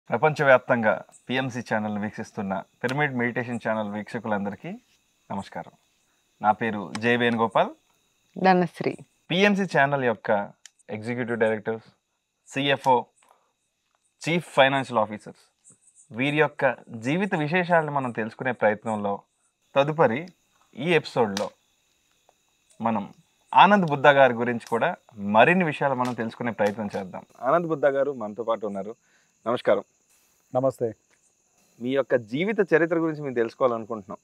ప్రపంచవ్యాప్తంగా PMC channel వీక్షిస్తున్న pyramid meditation channel వీక్షకులందరికీ నమస్కారం. నా పేరు జే వేణుగోపాల్. ధనశ్రీ. పిఎంసి ఛానల్ యొక్క executive directors, CFO, chief financial officers వీరి యొక్క జీవిత విశేషాలను మనం తెలుసుకునే ప్రయత్నంలో తదుపరి ఈ ఎపిసోడ్లో మనం ఆనంద్ బుద్ధ గారి గురించి కూడా మరిన్ని విషయాలు మనం తెలుసుకునే ప్రయత్నం చేద్దాం. ఆనంద్ బుద్ధ గారు మనతో పాటు ఉన్నారు. నమస్కారం. నమస్తే. మీ యొక్క జీవిత చరిత్ర గురించి మేము తెలుసుకోవాలనుకుంటున్నాం.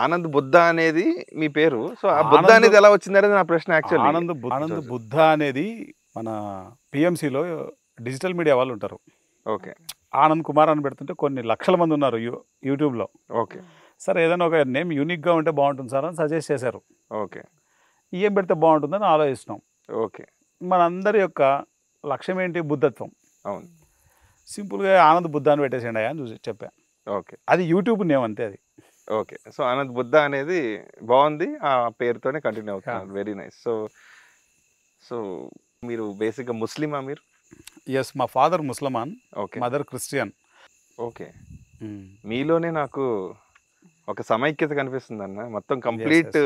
ఆనంద్ బుద్ధ అనేది మీ పేరు, సో ఆ బుద్ధ అనేది ఎలా వచ్చింది అనేది నా ప్రశ్న. యాక్చువల్లీ ఆనంద్ బుద్ధ అనేది మన పిఎంసిలో డిజిటల్ మీడియా వాళ్ళు ఉంటారు. ఓకే. ఆనంద్ కుమార్ అని పెడుతుంటే కొన్ని లక్షల మంది ఉన్నారు యూట్యూబ్లో. ఓకే. సార్ ఏదైనా ఒక నేమ్ యూనిక్గా ఉంటే బాగుంటుంది సార్ అని సజెస్ట్ చేశారు. ఓకే. ఏం పెడితే బాగుంటుందని ఆలోచిస్తున్నాం. ఓకే. మనందరి యొక్క లక్ష్యం ఏంటి? బుద్ధత్వం. అవును. సింపుల్గా ఆనంద్ బుద్ధ అని పెట్టేసేయండి అని చూసి చెప్పా. ఓకే. అది యూట్యూబ్ నేమ్ అంతే అది. ఓకే. సో ఆనంద్ బుద్ధ అనేది బాగుంది, ఆ పేరుతోనే కంటిన్యూ అవుతున్నారు. Very nice. సో మీరు బేసిక్గా ముస్లిమా? మీరు? ఎస్, మా ఫాదర్ ముస్లిమాన్, ఓకే. Mother Christian. ఓకే. మీలోనే నాకు ఒక సమైక్యత కనిపిస్తుంది అన్న. మొత్తం కంప్లీట్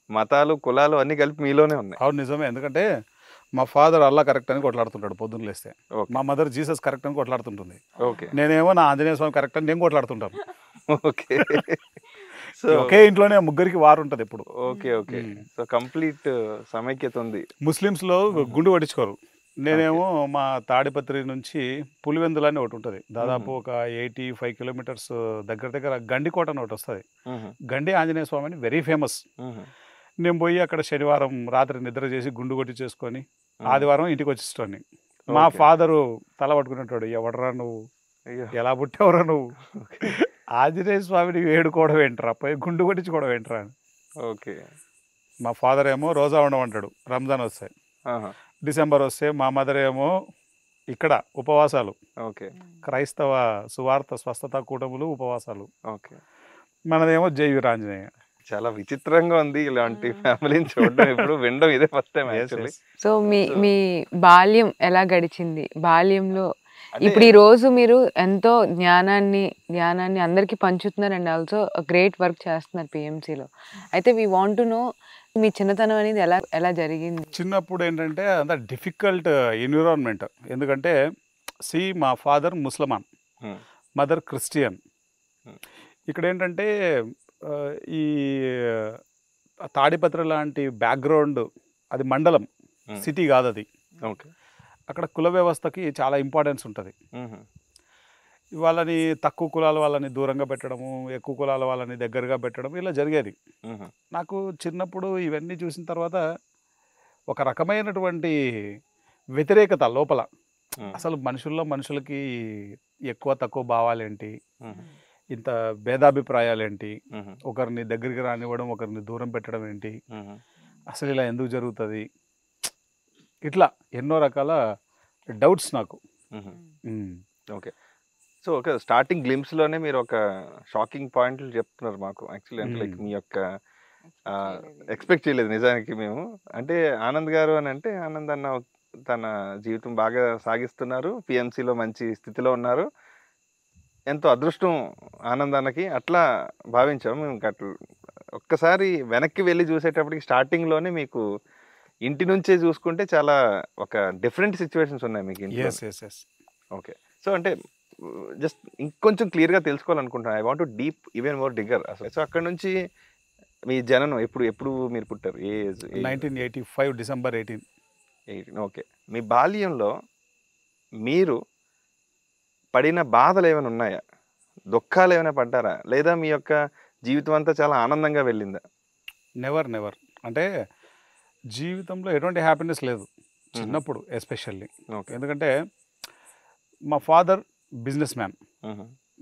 మతాలు, కులాలు అన్ని కలిపి మీలోనే ఉన్నాయి. అవును, నిజమే. ఎందుకంటే మా ఫాదర్ అల్లా కరెక్ట్ అని కొట్లాడుతుంటాడు పొద్దున్న లేస్తే. మా మదర్ జీసస్ కరెక్ట్ అని కొట్లాడుతుంటుంది. ఓకే. నేనేమో నా ఆంజనేయ స్వామి కరెక్ట్ అని నేను కొట్లాడుతుంటాను. ఓకే. సో ఒకే ఇంట్లోనే ముగ్గురికి వారు ఉంటుంది ఎప్పుడు. ఓకే. ఓకే. సో కంప్లీట్ సమైక్యత ఉంది. ముస్లిమ్స్లో గుండు పట్టించుకోరు. నేనేమో మా తాడిపత్రి నుంచి పులివెందులు అని ఒకటి ఉంటుంది, దాదాపు ఒక 85 కిలోమీటర్స్ దగ్గర గండికోట అని ఒకటి వస్తుంది. గండి ఆంజనేయ స్వామి అని వెరీ ఫేమస్. నేను పోయి అక్కడ శనివారం రాత్రి నిద్ర చేసి గుండు కొట్టి చేసుకొని ఆదివారం ఇంటికి వచ్చేస్తాను. మా ఫాదరు తల పట్టుకునేటాడు, ఎవడరా నువ్వు, ఎలా పుట్టావురా నువ్వు, ఆంజనేయ స్వామిని వేడుకోవడం ఏంట్రా, పోయి గుండు కొట్టించుకోవడం ఏంట్రా అని. ఓకే. మా ఫాదర్ ఏమో రోజా ఉండమంటాడు రంజాన్ వస్తే. డిసెంబర్ వస్తే మా మదర్ ఏమో ఇక్కడ ఉపవాసాలు. ఓకే. క్రైస్తవ సువార్త స్వస్థత కూటములు ఉపవాసాలు. ఓకే. మనదేమో జై వీరాంజనేయ. చాలా విచిత్రంగా ఉంది ఇలాంటి ఫ్యామిలీని చూడడం. ఇప్పుడు వినడం ఇదే ఫస్ట్ టైం యాక్చువల్లీ. సో మీ బాల్యం ఎలా గడిచింది? బాల్యంలో ఇప్పుడు ఈ రోజు మీరు ఎంతో జ్ఞానాన్ని అందరికీ పంచుతున్నారు అండ్ ఆల్సో గ్రేట్ వర్క్ చేస్తున్నారు పిఎంసిలో. అయితే వి వాంట్ టు నో మీ చిన్నతనం అనేది ఎలా జరిగింది? చిన్నప్పుడు ఏంటంటే అంత డిఫికల్ట్ ఎన్విరాన్మెంట్. ఎందుకంటే మా ఫాదర్ ముస్లిమాన్, మదర్ క్రిస్టియన్. ఇక్కడ ఏంటంటే ఈ తాడిపత్రి లాంటి బ్యాక్గ్రౌండ్, అది మండలం, సిటీ కాదు అది. ఓకే. అక్కడ కుల వ్యవస్థకి చాలా ఇంపార్టెన్స్ ఉంటుంది. వాళ్ళని తక్కువ కులాల వాళ్ళని దూరంగా పెట్టడము, ఎక్కువ కులాల వాళ్ళని దగ్గరగా పెట్టడం, ఇలా జరిగేది. నాకు చిన్నప్పుడు ఇవన్నీ చూసిన తర్వాత ఒక రకమైనటువంటి వ్యతిరేకత లోపల. అసలు మనుషులకి ఎక్కువ తక్కువ భావాలేంటి, ఇంత భేదాభిప్రాయాలేంటి, ఒకరిని దగ్గరికి రానివ్వడం, ఒకరిని దూరం పెట్టడం ఏంటి, అసలు ఇలా ఎందుకు జరుగుతుంది, ఇట్లా ఎన్నో రకాల డౌట్స్ నాకు. ఓకే. సో ఓకే, స్టార్టింగ్ గ్లిమ్స్లోనే మీరు ఒక షాకింగ్ పాయింట్లు చెప్తున్నారు మాకు. యాక్చువల్లీ అంటే లైక్ మీ యొక్క ఎక్స్పెక్ట్ చేయలేదు నిజానికి మేము. అంటే ఆనంద్ గారు అని అంటే ఆనంద్ అన్న తన జీవితం బాగా సాగిస్తున్నారు, పిఎంసిలో మంచి స్థితిలో ఉన్నారు, ఎంతో అదృష్టం ఆనంద్ అన్నకి, అట్లా భావించాము మేము. అట్లా ఒక్కసారి వెనక్కి వెళ్ళి చూసేటప్పటికి స్టార్టింగ్లోనే మీకు ఇంటి నుంచే చూసుకుంటే చాలా ఒక డిఫరెంట్ సిచ్యువేషన్స్ ఉన్నాయి మీకు ఇంట్లో. ఓకే. సో అంటే జస్ట్ ఇంకొంచెం క్లియర్గా తెలుసుకోవాలనుకుంటున్నాను. I want to deep even more digger అసలు. సో అక్కడ నుంచి మీ జననం ఎప్పుడు మీరు పుట్టారు? ఏ ఏజ్? 1985 డిసెంబర్ 18. ఓకే. మీ బాల్యంలో మీరు పడిన బాధలు ఏమైనా ఉన్నాయా? దుఃఖాలు ఏమైనా పడ్డారా? లేదా మీ యొక్క జీవితం అంతా చాలా ఆనందంగా వెళ్ళిందా? నెవర్. అంటే జీవితంలో ఎటువంటి హ్యాపీనెస్ లేదు చిన్నప్పుడు ఎస్పెషల్లీ. ఎందుకంటే మా ఫాదర్ బిజినెస్ మ్యాన్.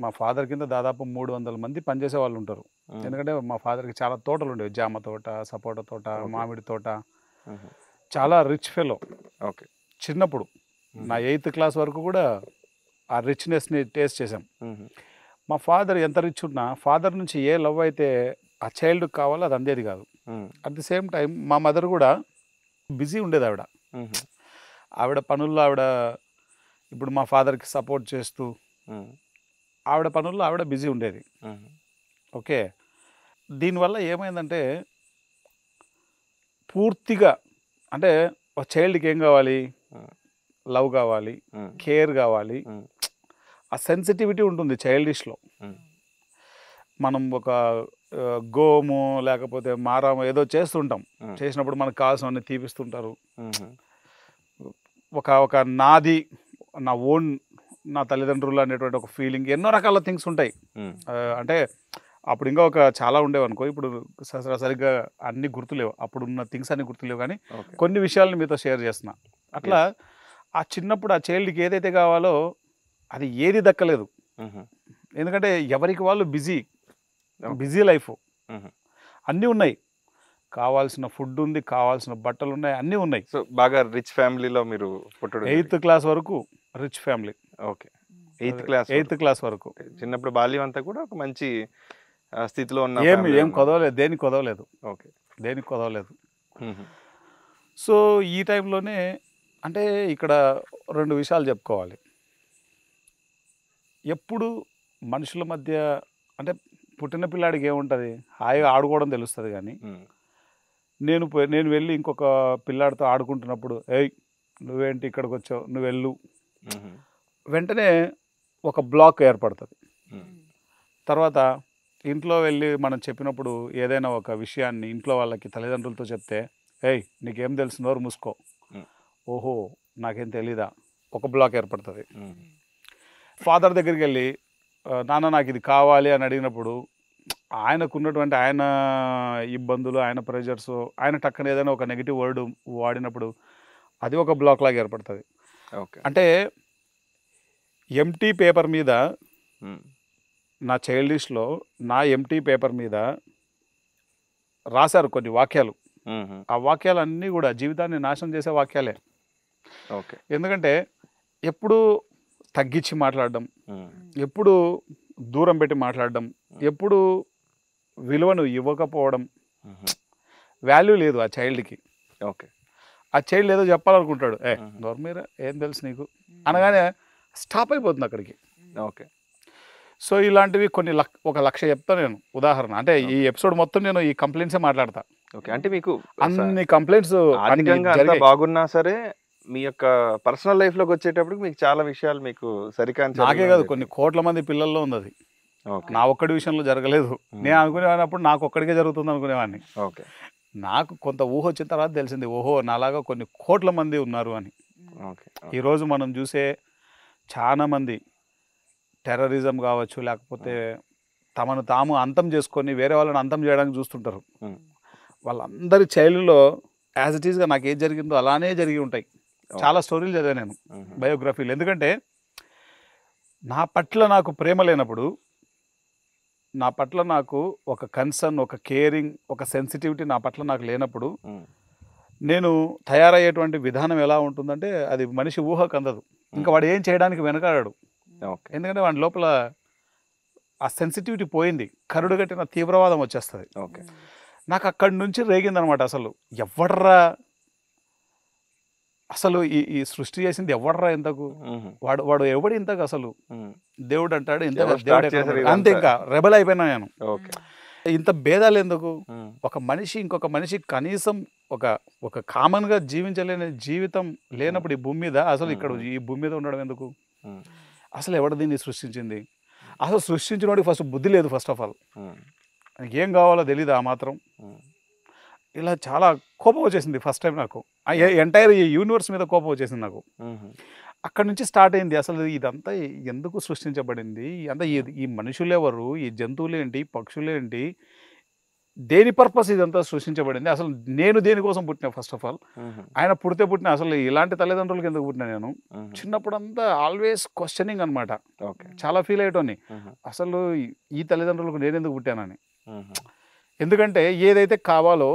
మా ఫాదర్ కింద దాదాపు 300 మంది పనిచేసే వాళ్ళు ఉంటారు. ఎందుకంటే మా ఫాదర్కి చాలా తోటలు ఉండేవి, జామ తోట, సపోటా తోట, మామిడి తోట, చాలా రిచ్ ఫెలో. ఓకే. చిన్నప్పుడు నా 8th క్లాస్ వరకు కూడా ఆ రిచ్నెస్ని టేస్ట్ చేసాం. మా ఫాదర్ ఎంత రిచ్ ఉన్నా ఫాదర్ నుంచి ఏ లవ్ అయితే ఆ చైల్డ్కి కావాలో అది అందేది కాదు. అట్ ది సేమ్ టైం మా మదర్ కూడా బిజీ ఉండేది. ఆవిడ పనుల్లో ఇప్పుడు మా ఫాదర్కి సపోర్ట్ చేస్తూ ఆవిడ పనుల్లో ఆవిడ బిజీ ఉండేది. ఓకే, దీనివల్ల ఏమైందంటే పూర్తిగా అంటే ఒక చైల్డ్కి ఏం కావాలి, లవ్ కావాలి, కేర్ కావాలి, ఆ సెన్సిటివిటీ ఉంటుంది చైల్డిష్లో. మనం ఒక గోము లేకపోతే మారాము ఏదో చేస్తుంటాం, చేసినప్పుడు మనకు కావాల్సినవన్నీ తీపిస్తుంటారు. ఒక నాది, నా ఓన్, నా తల్లిదండ్రులు అనేటువంటి ఒక ఫీలింగ్, ఎన్నో రకాల థింగ్స్ ఉంటాయి. అంటే అప్పుడు ఇంకా ఒక చాలా ఉండేవి అనుకో, ఇప్పుడు సరిగ్గా అన్ని గుర్తులేవు, అప్పుడు ఉన్న థింగ్స్ అన్ని గుర్తులేవు, కానీ కొన్ని విషయాలను మీతో షేర్ చేస్తున్నా. అట్లా ఆ చిన్నప్పుడు ఆ చైల్డ్కి ఏదైతే కావాలో అది ఏది దక్కలేదు. ఎందుకంటే ఎవరికి వాళ్ళు బిజీ లైఫ్, అన్నీ ఉన్నాయి, కావాల్సిన ఫుడ్ ఉంది, కావాల్సిన బట్టలు ఉన్నాయి, అన్నీ ఉన్నాయి. సో బాగా రిచ్ ఫ్యామిలీలో మీరు పుట్టడం? 8th క్లాస్ వరకు rich family. Okay, 8th class వరకు. చిన్నప్పుడు బాల్యం అంతా కూడా ఒక మంచి స్థితిలో ఉన్న, ఏం కొదవలేదు, దేనికి కొదవలేదు. ఓకే, దేనికి కొదవలేదు. సో ఈ టైంలోనే అంటే ఇక్కడ 2 విషయాలు చెప్పుకోవాలి. ఎప్పుడు మనుషుల మధ్య అంటే పుట్టిన పిల్లాడికి ఏముంటుంది, హాయిగా ఆడుకోవడం తెలుస్తుంది, కానీ నేను వెళ్ళి ఇంకొక పిల్లాడితో ఆడుకుంటున్నప్పుడు, ఏయ్ నువ్వేంటి ఇక్కడికి వచ్చావు, నువ్వు వెళ్ళు, వెంటనే ఒక బ్లాక్ ఏర్పడుతుంది. తర్వాత ఇంట్లో వెళ్ళి మనం చెప్పినప్పుడు ఏదైనా ఒక విషయాన్ని ఇంట్లో వాళ్ళకి తల్లిదండ్రులతో చెప్తే, ఏయ్ నీకేం తెలుసు, నోరు మూసుకో, ఓహో నాకేం తెలీదా, ఒక బ్లాక్ ఏర్పడుతుంది. ఫాదర్ దగ్గరికి వెళ్ళి నాన్న నాకు ఇది కావాలి అని అడిగినప్పుడు ఆయనకున్నటువంటి ఆయన ఇబ్బందులు, ఆయన ప్రెషర్స్, ఆయన టక్కన ఏదైనా ఒక నెగిటివ్ వర్డ్ వాడినప్పుడు అది ఒక బ్లాక్ లాగా ఏర్పడుతుంది. అంటే ఎంటీ పేపర్ మీద, నా చైల్డిష్లో నా ఎంటీ పేపర్ మీద రాశారు కొన్ని వాక్యాలు. ఆ వాక్యాలన్నీ కూడా జీవితాన్ని నాశనం చేసే వాక్యాలే. ఓకే, ఎందుకంటే ఎప్పుడు తగ్గించి మాట్లాడడం, ఎప్పుడు దూరం పెట్టి మాట్లాడడం, ఎప్పుడు విలువను ఇవ్వకపోవడం, వాల్యూ లేదు ఆ చైల్డ్కి. ఓకే, ఆ చైల్డ్ ఏదో చెప్పాలనుకుంటాడు, నోర్మీరా ఏం తెలుసు నీకు అనగానే స్టాప్ అయిపోతుంది అక్కడికి. ఓకే, సో ఇలాంటివి కొన్ని 1,00,000 చెప్తాను నేను ఉదాహరణ. అంటే ఈ ఎపిసోడ్ మొత్తం నేను ఈ కంప్లైంట్సే మాట్లాడతా. ఓకే, అంటే మీకు అన్ని కంప్లైంట్స్ బాగున్నా సరే మీ యొక్క పర్సనల్ లైఫ్ లోకి వచ్చేటప్పుడు మీకు చాలా విషయాలు మీకు సరికాని, నాకే కాదు కొన్ని కోట్ల మంది పిల్లల్లో ఉంది అది. నా ఒక్కడి విషయంలో జరగలేదు. నేను అనుకునేవాడినప్పుడు నాకు ఒక్కడికే జరుగుతుంది అనుకునేవాడిని. ఓకే, నాకు కొంత ఊహ వచ్చిన తర్వాత తెలిసింది, ఓహో నాలాగా కొన్ని కోట్ల మంది ఉన్నారు అని. ఈరోజు మనం చూసే చాలా మంది టెర్రరిజం కావచ్చు, లేకపోతే తమను తాము అంతం చేసుకొని వేరే వాళ్ళని అంతం చేయడానికి చూస్తుంటారు. వాళ్ళందరి చైల్డ్లో యాజ్ ఇట్ ఈస్గా నాకు ఏది జరిగిందో అలానే జరిగి ఉంటాయి. చాలా స్టోరీలు చదివాను నేను, బయోగ్రఫీలు. ఎందుకంటే నా పట్ల నాకు ప్రేమ లేనప్పుడు, నా పట్ల నాకు ఒక కన్సర్న్, ఒక కేరింగ్, ఒక సెన్సిటివిటీ నా పట్ల నాకు లేనప్పుడు నేను తయారయ్యేటువంటి విధానం ఎలా ఉంటుందంటే అది మనిషి ఊహకు అందదు. ఇంకా వాడు ఏం చేయడానికి వెనకాడాడు. ఎందుకంటే వాడి లోపల ఆ సెన్సిటివిటీ పోయింది, కరుడు కట్టిన తీవ్రవాదం వచ్చేస్తుంది. ఓకే, నాకు అక్కడి నుంచి రేగిందనమాట. అసలు ఎవడ్రా, అసలు ఈ సృష్టి చేసింది ఎవడ్రా ఇంతకు, వాడు ఎవడు ఇంతకు, అసలు దేవుడు అంటాడు ఇంత, అంతే. ఇంకా రెబల్ అయిపోయినా నేను. ఇంత భేదాలు ఎందుకు, ఒక మనిషి ఇంకొక మనిషి కనీసం ఒక కామన్గా జీవించలేని జీవితం లేనప్పుడు ఈ భూమి మీద అసలు ఇక్కడ ఈ భూమి మీద ఉండడం ఎందుకు, అసలు ఎవడు దీన్ని సృష్టించింది, అసలు సృష్టించినోడికి ఫస్ట్ బుద్ధి లేదు, ఫస్ట్ ఆఫ్ ఆల్ ఏం కావాలో తెలీదు ఆ మాత్రం. ఇలా చాలా కోపం వచ్చేసింది ఫస్ట్ టైం నాకు, ఎంటైర్ ఈ యూనివర్స్ మీద కోపం వచ్చేసింది నాకు. అక్కడి నుంచి స్టార్ట్ అయింది అసలు ఇదంతా ఎందుకు సృష్టించబడింది, అంతా ఈ మనుషులు ఎవరు, ఈ జంతువులు ఏంటి, పక్షులు ఏంటి, దేని పర్పస్ ఇదంతా సృష్టించబడింది, అసలు నేను దేనికోసం పుట్టినా. ఫస్ట్ ఆఫ్ ఆల్ ఆయన పుట్టిన అసలు ఇలాంటి తల్లిదండ్రులకి ఎందుకు పుట్టినా నేను. చిన్నప్పుడు అంతా ఆల్వేస్ క్వశ్చనింగ్ అనమాట. చాలా ఫీల్ అయ్యేటోని, అసలు ఈ తల్లిదండ్రులకు నేను ఎందుకు పుట్టానని. ఎందుకంటే ఏదైతే కావాలో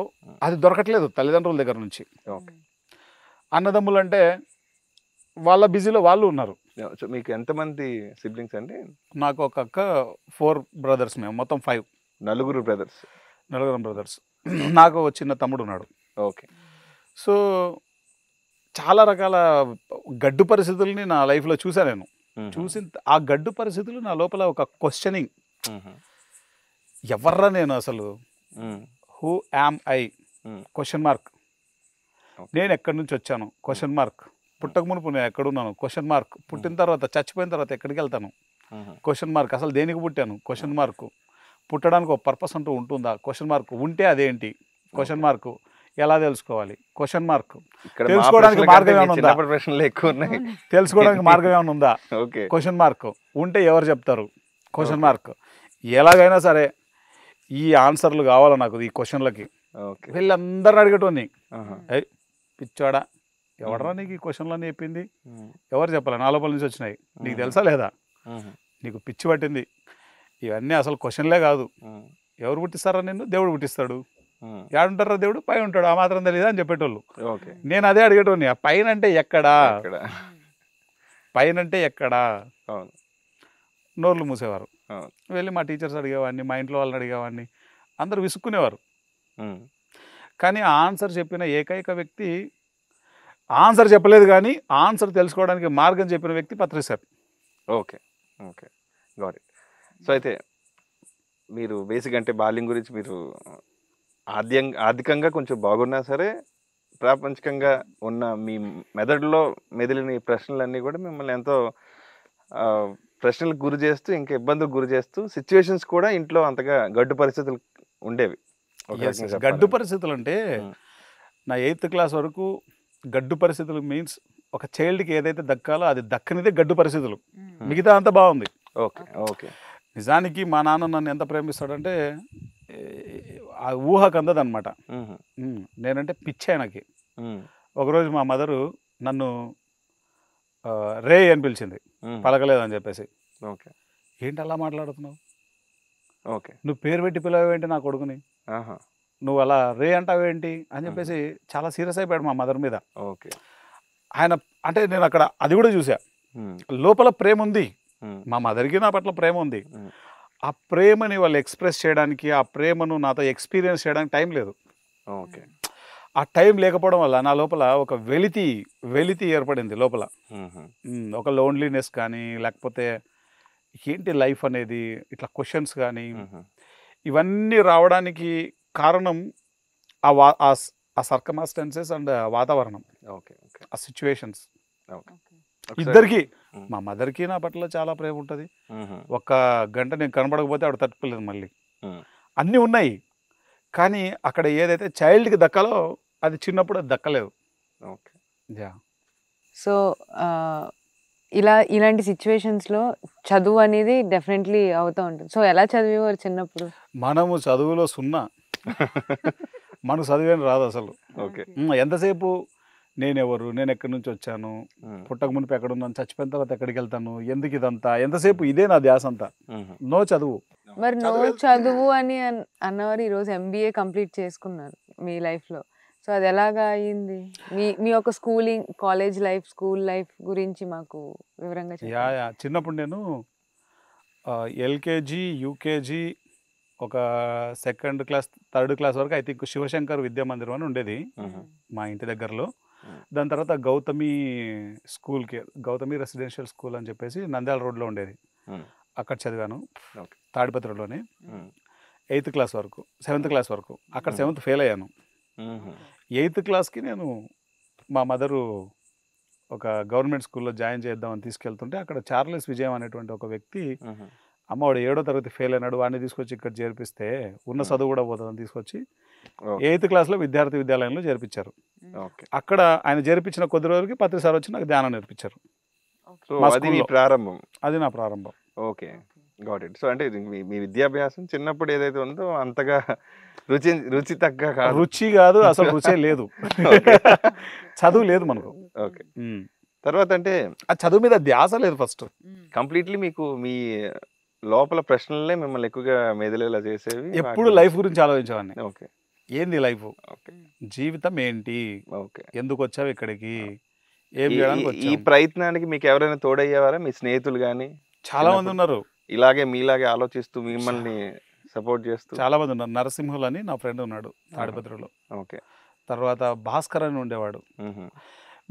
అది దొరకట్లేదు తల్లిదండ్రుల దగ్గర నుంచి. అన్నదమ్ములు అంటే వాళ్ళ బిజీలో వాళ్ళు ఉన్నారు. మీకు ఎంతమంది సిబ్లింగ్స్ అండి? నాకు ఒక అక్క, 4 బ్రదర్స్, మేము మొత్తం 5. 4 బ్రదర్స్. 4 బ్రదర్స్. నాకు చిన్న తమ్ముడు ఉన్నాడు. ఓకే. సో చాలా రకాల గడ్డు పరిస్థితుల్ని నా లైఫ్లో చూసాను నేను. చూసిన ఆ గడ్డు పరిస్థితులు నా లోపల ఒక క్వశ్చనింగ్, ఎవర్రా నేను అసలు, who am I question mark, నేను ఎక్కడి నుంచి వచ్చాను క్వశ్చన్ మార్క్, పుట్టక మునుపు నేను ఎక్కడున్నాను క్వశ్చన్ మార్క్, పుట్టిన తర్వాత చచ్చిపోయిన తర్వాత ఎక్కడికి వెళ్తాను క్వశ్చన్ మార్క్, అసలు దేనికి పుట్టాను క్వశ్చన్ మార్క్, పుట్టడానికి ఒక పర్పస్ అంటూ ఉంటుందా క్వశ్చన్ మార్క్, ఉంటే అదేంటి క్వశ్చన్ మార్క్, ఎలా తెలుసుకోవాలి క్వశ్చన్ మార్క్, తెలుసుకోవడానికి మార్గం ఏమైనా ఉందా, ప్రశ్నలు ఎక్కువ ఉన్నాయి, తెలుసుకోవడానికి మార్గం ఏమైనా ఉందా క్వశ్చన్ మార్క్, ఉంటే ఎవరు చెప్తారు క్వశ్చన్ మార్క్, ఎలాగైనా సరే ఈ ఆన్సర్లు కావాలా నాకు ఈ క్వశ్చన్లకి, వీళ్ళందరిని అడిగేటోని, పిచ్చాడా ఎవడరా నీకు ఈ క్వశ్చన్లన్నీ చెప్పింది, ఎవరు చెప్పాలి, నా లోపల నుంచి వచ్చినాయి, నీకు తెలుసా లేదా, నీకు పిచ్చి పట్టింది, ఇవన్నీ అసలు క్వశ్చన్లే కాదు, ఎవరు పుట్టిస్తారా నిన్ను, దేవుడు పుట్టిస్తాడు, ఏడుంటారా దేవుడు, పై ఉంటాడు, ఆ మాత్రం తెలియదా అని చెప్పేటోళ్ళు, నేను అదే అడిగేటోని, ఆ పైన అంటే ఎక్కడా, పైన అంటే ఎక్కడా, నోర్లు మూసేవారు, వెళ్ళి మా టీచర్స్ అడిగేవాడిని, మా ఇంట్లో వాళ్ళని అడిగేవాడిని, అందరూ విసుక్కునేవారు, కానీ ఆన్సర్ చెప్పిన ఏకైక వ్యక్తి, ఆన్సర్ చెప్పలేదు కానీ ఆన్సర్ తెలుసుకోవడానికి మార్గం చెప్పిన వ్యక్తి Patri sir. Okay okay got it. So అయితే మీరు బేసిక్ అంటే బాల్యం గురించి మీరు ఆర్థికంగా కొంచెం బాగున్నా సరే ప్రాపంచికంగా ఉన్న మీ మెదడులో మెదిలిన ఈ ప్రశ్నలన్నీ కూడా మిమ్మల్ని ఎంతో ప్రశ్నలకు గురి చేస్తూ ఇంకా ఇబ్బందులకు గురి చేస్తూ సిచ్యువేషన్స్ కూడా ఇంట్లో అంతగా గడ్డు పరిస్థితులు ఉండేవి. గడ్డు పరిస్థితులు అంటే నా 8th క్లాస్ వరకు గడ్డు పరిస్థితులు మీన్స్ ఒక చైల్డ్కి ఏదైతే దక్కాలో అది దక్కనిదే గడ్డు పరిస్థితులు, మిగతా అంతా బాగుంది. Okay okay. నిజానికి మా నాన్న నన్ను ఎంత ప్రేమిస్తాడంటే ఆ ఊహకు అందదన్నమాట. నేనంటే పిచ్చి ఆయనకి. ఒకరోజు మా మదరు నన్ను రే అని పిలిచింది, పలకలేదని చెప్పేసి. ఓకే, ఏంటి అలా మాట్లాడుతున్నావు, ఓకే నువ్వు పేరు పెట్టి పిలవేంటి నా కొడుకుని, నువ్వు అలా రే అంటావేంటి అని చెప్పేసి చాలా సీరియస్ అయిపోయాడు మా మదర్ మీద. ఓకే. ఆయన అంటే నేను అక్కడ అది కూడా చూసా, లోపల ప్రేమ ఉంది, మా మదర్కి నా పట్ల ప్రేమ ఉంది. ఆ ప్రేమని వాళ్ళు ఎక్స్ప్రెస్ చేయడానికి, ఆ ప్రేమను నాతో ఎక్స్పీరియన్స్ చేయడానికి టైం లేదు. ఓకే. ఆ టైం లేకపోవడం వల్ల నా లోపల ఒక వెలితి ఏర్పడింది లోపల. ఒక లోన్లీనెస్ కానీ, లేకపోతే ఏంటి లైఫ్ అనేది, ఇట్లా క్వశ్చన్స్ కానీ, ఇవన్నీ రావడానికి కారణం ఆ సర్కమాస్టెన్సెస్ అండ్ వాతావరణం, ఆ సిచ్యువేషన్స్. ఇద్దరికి, మా మదర్కి నా పట్ల చాలా ప్రేమ ఉంటుంది. ఒక్క గంట నేను కనబడకపోతే ఆవిడ తట్టుకోలేదు మళ్ళీ. అన్నీ ఉన్నాయి కానీ అక్కడ ఏదైతే చైల్డ్కి దక్కాలో అది చిన్నప్పుడు అది దక్కలేదు. ఓకే. సో ఇలాంటి సిచ్యువేషన్స్లో చదువు అనేది డెఫినెట్లీ అవుతూ ఉంటుంది. సో ఎలా చదివేవారు చిన్నప్పుడు? మనము చదువులో సున్నా, మనకు చదివేని రాదు అసలు. ఓకే. ఎంతసేపు నేనెవరు, నేను ఎక్కడి నుంచి వచ్చాను, పుట్టక మునిపి ఎక్కడున్నాను, చచ్చిపోయిన తర్వాత ఎక్కడికి వెళ్తాను, ఎందుకు ఇదంతా, ఎంతసేపు ఇదే నా ధ్యాస అంతా, నో చదువు. మరి నో చదువు అని అన్నవారు ఈరోజు MBA కంప్లీట్ చేసుకున్నారు మీ లైఫ్లో. సో అది ఎలాగా అయ్యింది? మీ యొక్క schooling, college life, school life గురించి మాకు వివరంగా చెప్పండి. చిన్నప్పుడు నేను LKG, UKG, ఒక 2nd క్లాస్ 3rd క్లాస్ వరకు ఐ థింక్ శివశంకర్ విద్యా మందిరం అని ఉండేది మా ఇంటి దగ్గరలో. దాని తర్వాత గౌతమి స్కూల్కి, గౌతమి రెసిడెన్షియల్ స్కూల్ అని చెప్పేసి నంద్యాల రోడ్లో ఉండేది, అక్కడ చదివాను తాడిపత్రిలోనే 8th క్లాస్ వరకు, 7th క్లాస్ వరకు. అక్కడ 7th ఫెయిల్ అయ్యాను. 8th క్లాస్కి నేను మా మదరు ఒక గవర్నమెంట్ స్కూల్లో జాయిన్ చేద్దామని తీసుకెళ్తుంటే అక్కడ చార్లెస్ విజయం అనేటువంటి ఒక వ్యక్తి, అమ్మవాడు 7వ తరగతి ఫెయిల్ అయినాడు, వాడిని తీసుకొచ్చి ఇక్కడ చేర్పిస్తే ఉన్న చదువు కూడా పోతుందని తీసుకొచ్చి 8th క్లాస్లో విద్యార్థి విద్యాలయంలో చేర్పించారు. అక్కడ ఆయన చేర్పించిన కొద్ది రోజులకి పత్రి సార్ వచ్చి నాకు ధ్యానం నేర్పించారు. అది నా ప్రారంభం. Okay, got it. సో అంటే మీ విద్యాభ్యాసం చిన్నప్పుడు ఏదైతే ఉందో అంతగా రుచి తగ్గ రుచి కాదు, అసలు రుచే లేదు, చదువు లేదు మనకు. ఓకే. తర్వాత అంటే ఆ చదువు మీద ధ్యాస లేదు. ఫస్ట్ కంప్లీట్లీ మీకు మీ లోపల ప్రశ్నలే మిమ్మల్ని ఎక్కువగా మెదిలేలా చేసేవి. ఎప్పుడు లైఫ్ గురించి ఆలోచించేవాడిని. ఓకే, ఏంది లైఫ్, జీవితం ఏంటి, ఓకే, ఎందుకు వచ్చావు ఇక్కడికి, ఏం చేయడానికి వచ్చావు. ఈ ప్రయత్నానికి మీకు ఎవరైనా తోడయ్యేవారా? మీ స్నేహితులు కానీ చాలా మంది ఉన్నారు, ఇలాగే మీలాగే ఆలోచిస్తూ మిమ్మల్ని సపోర్ట్ చేస్తూ చాలా మంది ఉన్నారు. నరసింహులు అని నా ఫ్రెండ్ ఉన్నాడు తాడిపత్రిలో. ఓకే. తర్వాత భాస్కర్ అని ఉండేవాడు.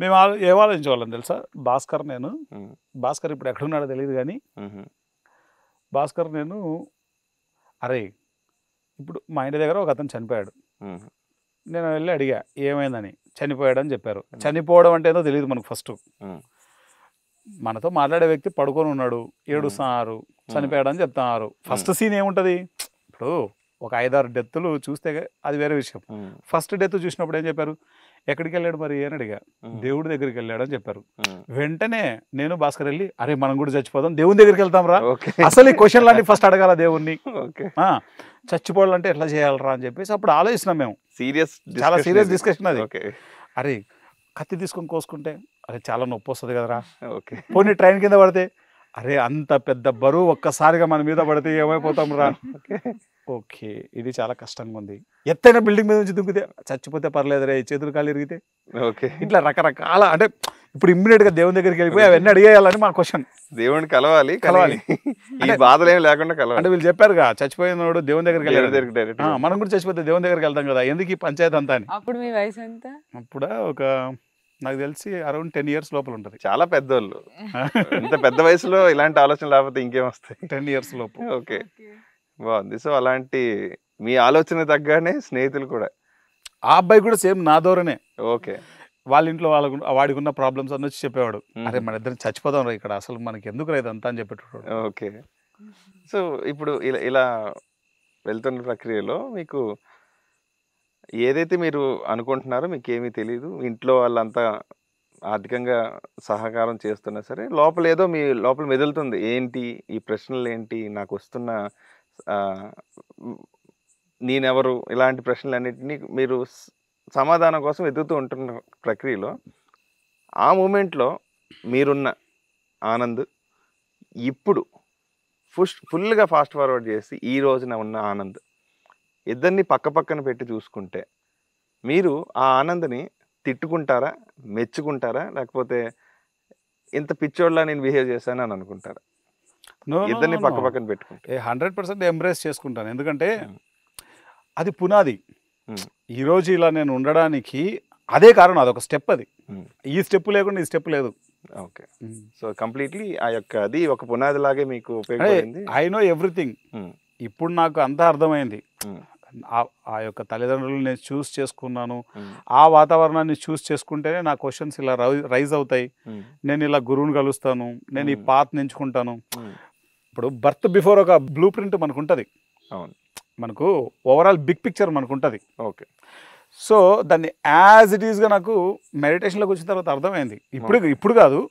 మేము ఏం ఆలోచించేవాళ్ళం తెలుసా, భాస్కర్ నేను, భాస్కర్ ఇప్పుడు ఎక్కడున్నాడో తెలియదు కానీ భాస్కర్ నేను, అరే ఇప్పుడు మా ఇంటి దగ్గర ఒక అతను చనిపోయాడు, నేను వెళ్ళి అడిగా ఏమైందని, చనిపోయాడని చెప్పారు. చనిపోవడం అంటే ఏదో తెలియదు మనకు. ఫస్ట్ మనతో మాట్లాడే వ్యక్తి పడుకొని ఉన్నాడు, ఏడుస్తున్నారు, చనిపోయాడని చెప్తున్నారు. ఫస్ట్ సీన్ ఏముంటుంది, ఇప్పుడు ఒక 5-6 డెత్తులు చూస్తే అది వేరే విషయం. ఫస్ట్ డెత్ చూసినప్పుడు ఏం చెప్పారు, ఎక్కడికి వెళ్ళాడు మరి అని అడిగా, దేవుడి దగ్గరికి వెళ్ళాడు అని చెప్పారు. వెంటనే నేను భాస్కర్ వెళ్ళి, అరే మనం కూడా చచ్చిపోదాం, దేవుని దగ్గరికి వెళ్తాం రా, అసలు ఈ క్వశ్చన్లన్నీ ఫస్ట్ అడగాల దేవుణ్ణి, చచ్చిపోవాలంటే ఎట్లా చేయాలరా అని చెప్పేసి అప్పుడు ఆలోచిస్తున్నాం మేము. చాలా సీరియస్ డిస్కషన్ అది. అరే కత్తి తీసుకొని కోసుకుంటే అరే చాలా నొప్పి వస్తుంది కదరా, పోనీ ట్రైన్ కింద పడితే, అరే అంత పెద్ద బరువు ఒక్కసారిగా మన మీద పడితే ఏమైపోతాం రా, ఓకే ఇది చాలా కష్టంగా ఉంది. ఎత్తైన బిల్డింగ్ మీద నుంచి దుంకితే చచ్చిపోతే పర్లేదు రే, చేతులు కాలు ఇరిగితే, ఇట్లా రకరకాల, అంటే ఇప్పుడు ఇమ్మీడియట్ గా దేవుని దగ్గరికి వెళ్ళిపోయి అవన్నీ అడిగేయాలని మా క్వశ్చన్. దేవుడిని కలవాలి బాధలు ఏమి లేకుండా కలవాలి అంటే వీళ్ళు చెప్పారుగా, చచ్చిపోయినోడు దేవుని దగ్గరికి వెళ్ళాడు, మనం కూడా చచ్చిపోతే దేవుని దగ్గరికి వెళ్తాం కదా, ఎందుకు ఈ పంచాయతీ అంతా అని. అప్పుడు మీ వయసు ఎంత? అప్పుడు ఒక నాకు తెలిసి అరౌండ్ 10 years లోపల ఉంటుంది. చాలా పెద్దోళ్ళు, ఇంత పెద్ద వయసులో ఇలాంటి ఆలోచన లేకపోతే ఇంకేం వస్తాయి. 10 years లోపు. ఓకే, బాగుంది. సో అలాంటి మీ ఆలోచన తగ్గనే స్నేహితులు కూడా, ఆ అబ్బాయి కూడా సేమ్ నా ధోరణే. ఓకే, వాళ్ళ ఇంట్లో వాడికి ఉన్న ప్రాబ్లమ్స్ అన్నీ వచ్చి చెప్పేవాడు, అరే మన ఇద్దరం చచ్చిపోదాం రా ఇక్కడ, అసలు మనకి ఎందుకు రైతు అంతా అని చెప్పేటోడు. ఓకే, సో ఇప్పుడు ఇలా వెళ్తున్న ప్రక్రియలో మీకు ఏదైతే మీరు అనుకుంటున్నారో మీకు ఏమీ తెలియదు, ఇంట్లో వాళ్ళంతా ఆర్థికంగా సహకారం చేస్తున్నా సరే లోపల ఏదో మీ లోపల మెదులుతుంది, ఏంటి ఈ ప్రశ్నలు, ఏంటి నాకు వస్తున్న నేనెవరు, ఇలాంటి ప్రశ్నలన్నింటినీ మీరు సమాధానం కోసం వెతుకుతూ ఉంటున్న ప్రక్రియలో ఆ మూమెంట్లో మీరున్న ఆనంద్ ఇప్పుడు ఫుల్గా ఫాస్ట్ ఫార్వర్డ్ చేసి ఈ రోజున ఉన్న ఆనంద్ ఇద్దరిని పక్క పక్కన పెట్టి చూసుకుంటే మీరు ఆ ఆనంద్ని తిట్టుకుంటారా, మెచ్చుకుంటారా, లేకపోతే ఇంత పిచ్చోడ్లా నేను బిహేవ్ చేశాను అని అనుకుంటారా? ఇద్దరిని పక్క పక్కన పెట్టుకుంటే 100% ఎంబ్రేస్ చేసుకుంటాను. ఎందుకంటే అది పునాది. ఈరోజు ఇలా నేను ఉండడానికి అదే కారణం, అదొక స్టెప్. అది ఈ స్టెప్ లేకుండా ఈ స్టెప్ లేదు. ఓకే, సో కంప్లీట్లీ ఆ యొక్క అది ఒక పునాది లాగే మీకు ఉపయోగపడింది. I know everything. ఇప్పుడు నాకు అంతా అర్థమైంది. ఆ యొక్క తల్లిదండ్రులు నేను చూస్ చేసుకున్నాను, ఆ వాతావరణాన్ని చూస్ చేసుకుంటేనే నా క్వశ్చన్స్ ఇలా రైజ్ అవుతాయి. నేను ఇలా గురువుని కలుస్తాను, నేను ఈ పాత్ ఎంచుకుంటాను. ఇప్పుడు బర్త్ బిఫోర్ ఒక బ్లూ ప్రింట్ మనకు ఉంటుంది, మనకు ఓవరాల్ బిగ్ పిక్చర్ మనకు ఉంటుంది. ఓకే, సో దాన్ని యాజ్ ఇట్ ఈస్గా నాకు మెడిటేషన్లోకి వచ్చిన తర్వాత అర్థమైంది. ఇప్పుడు కాదు,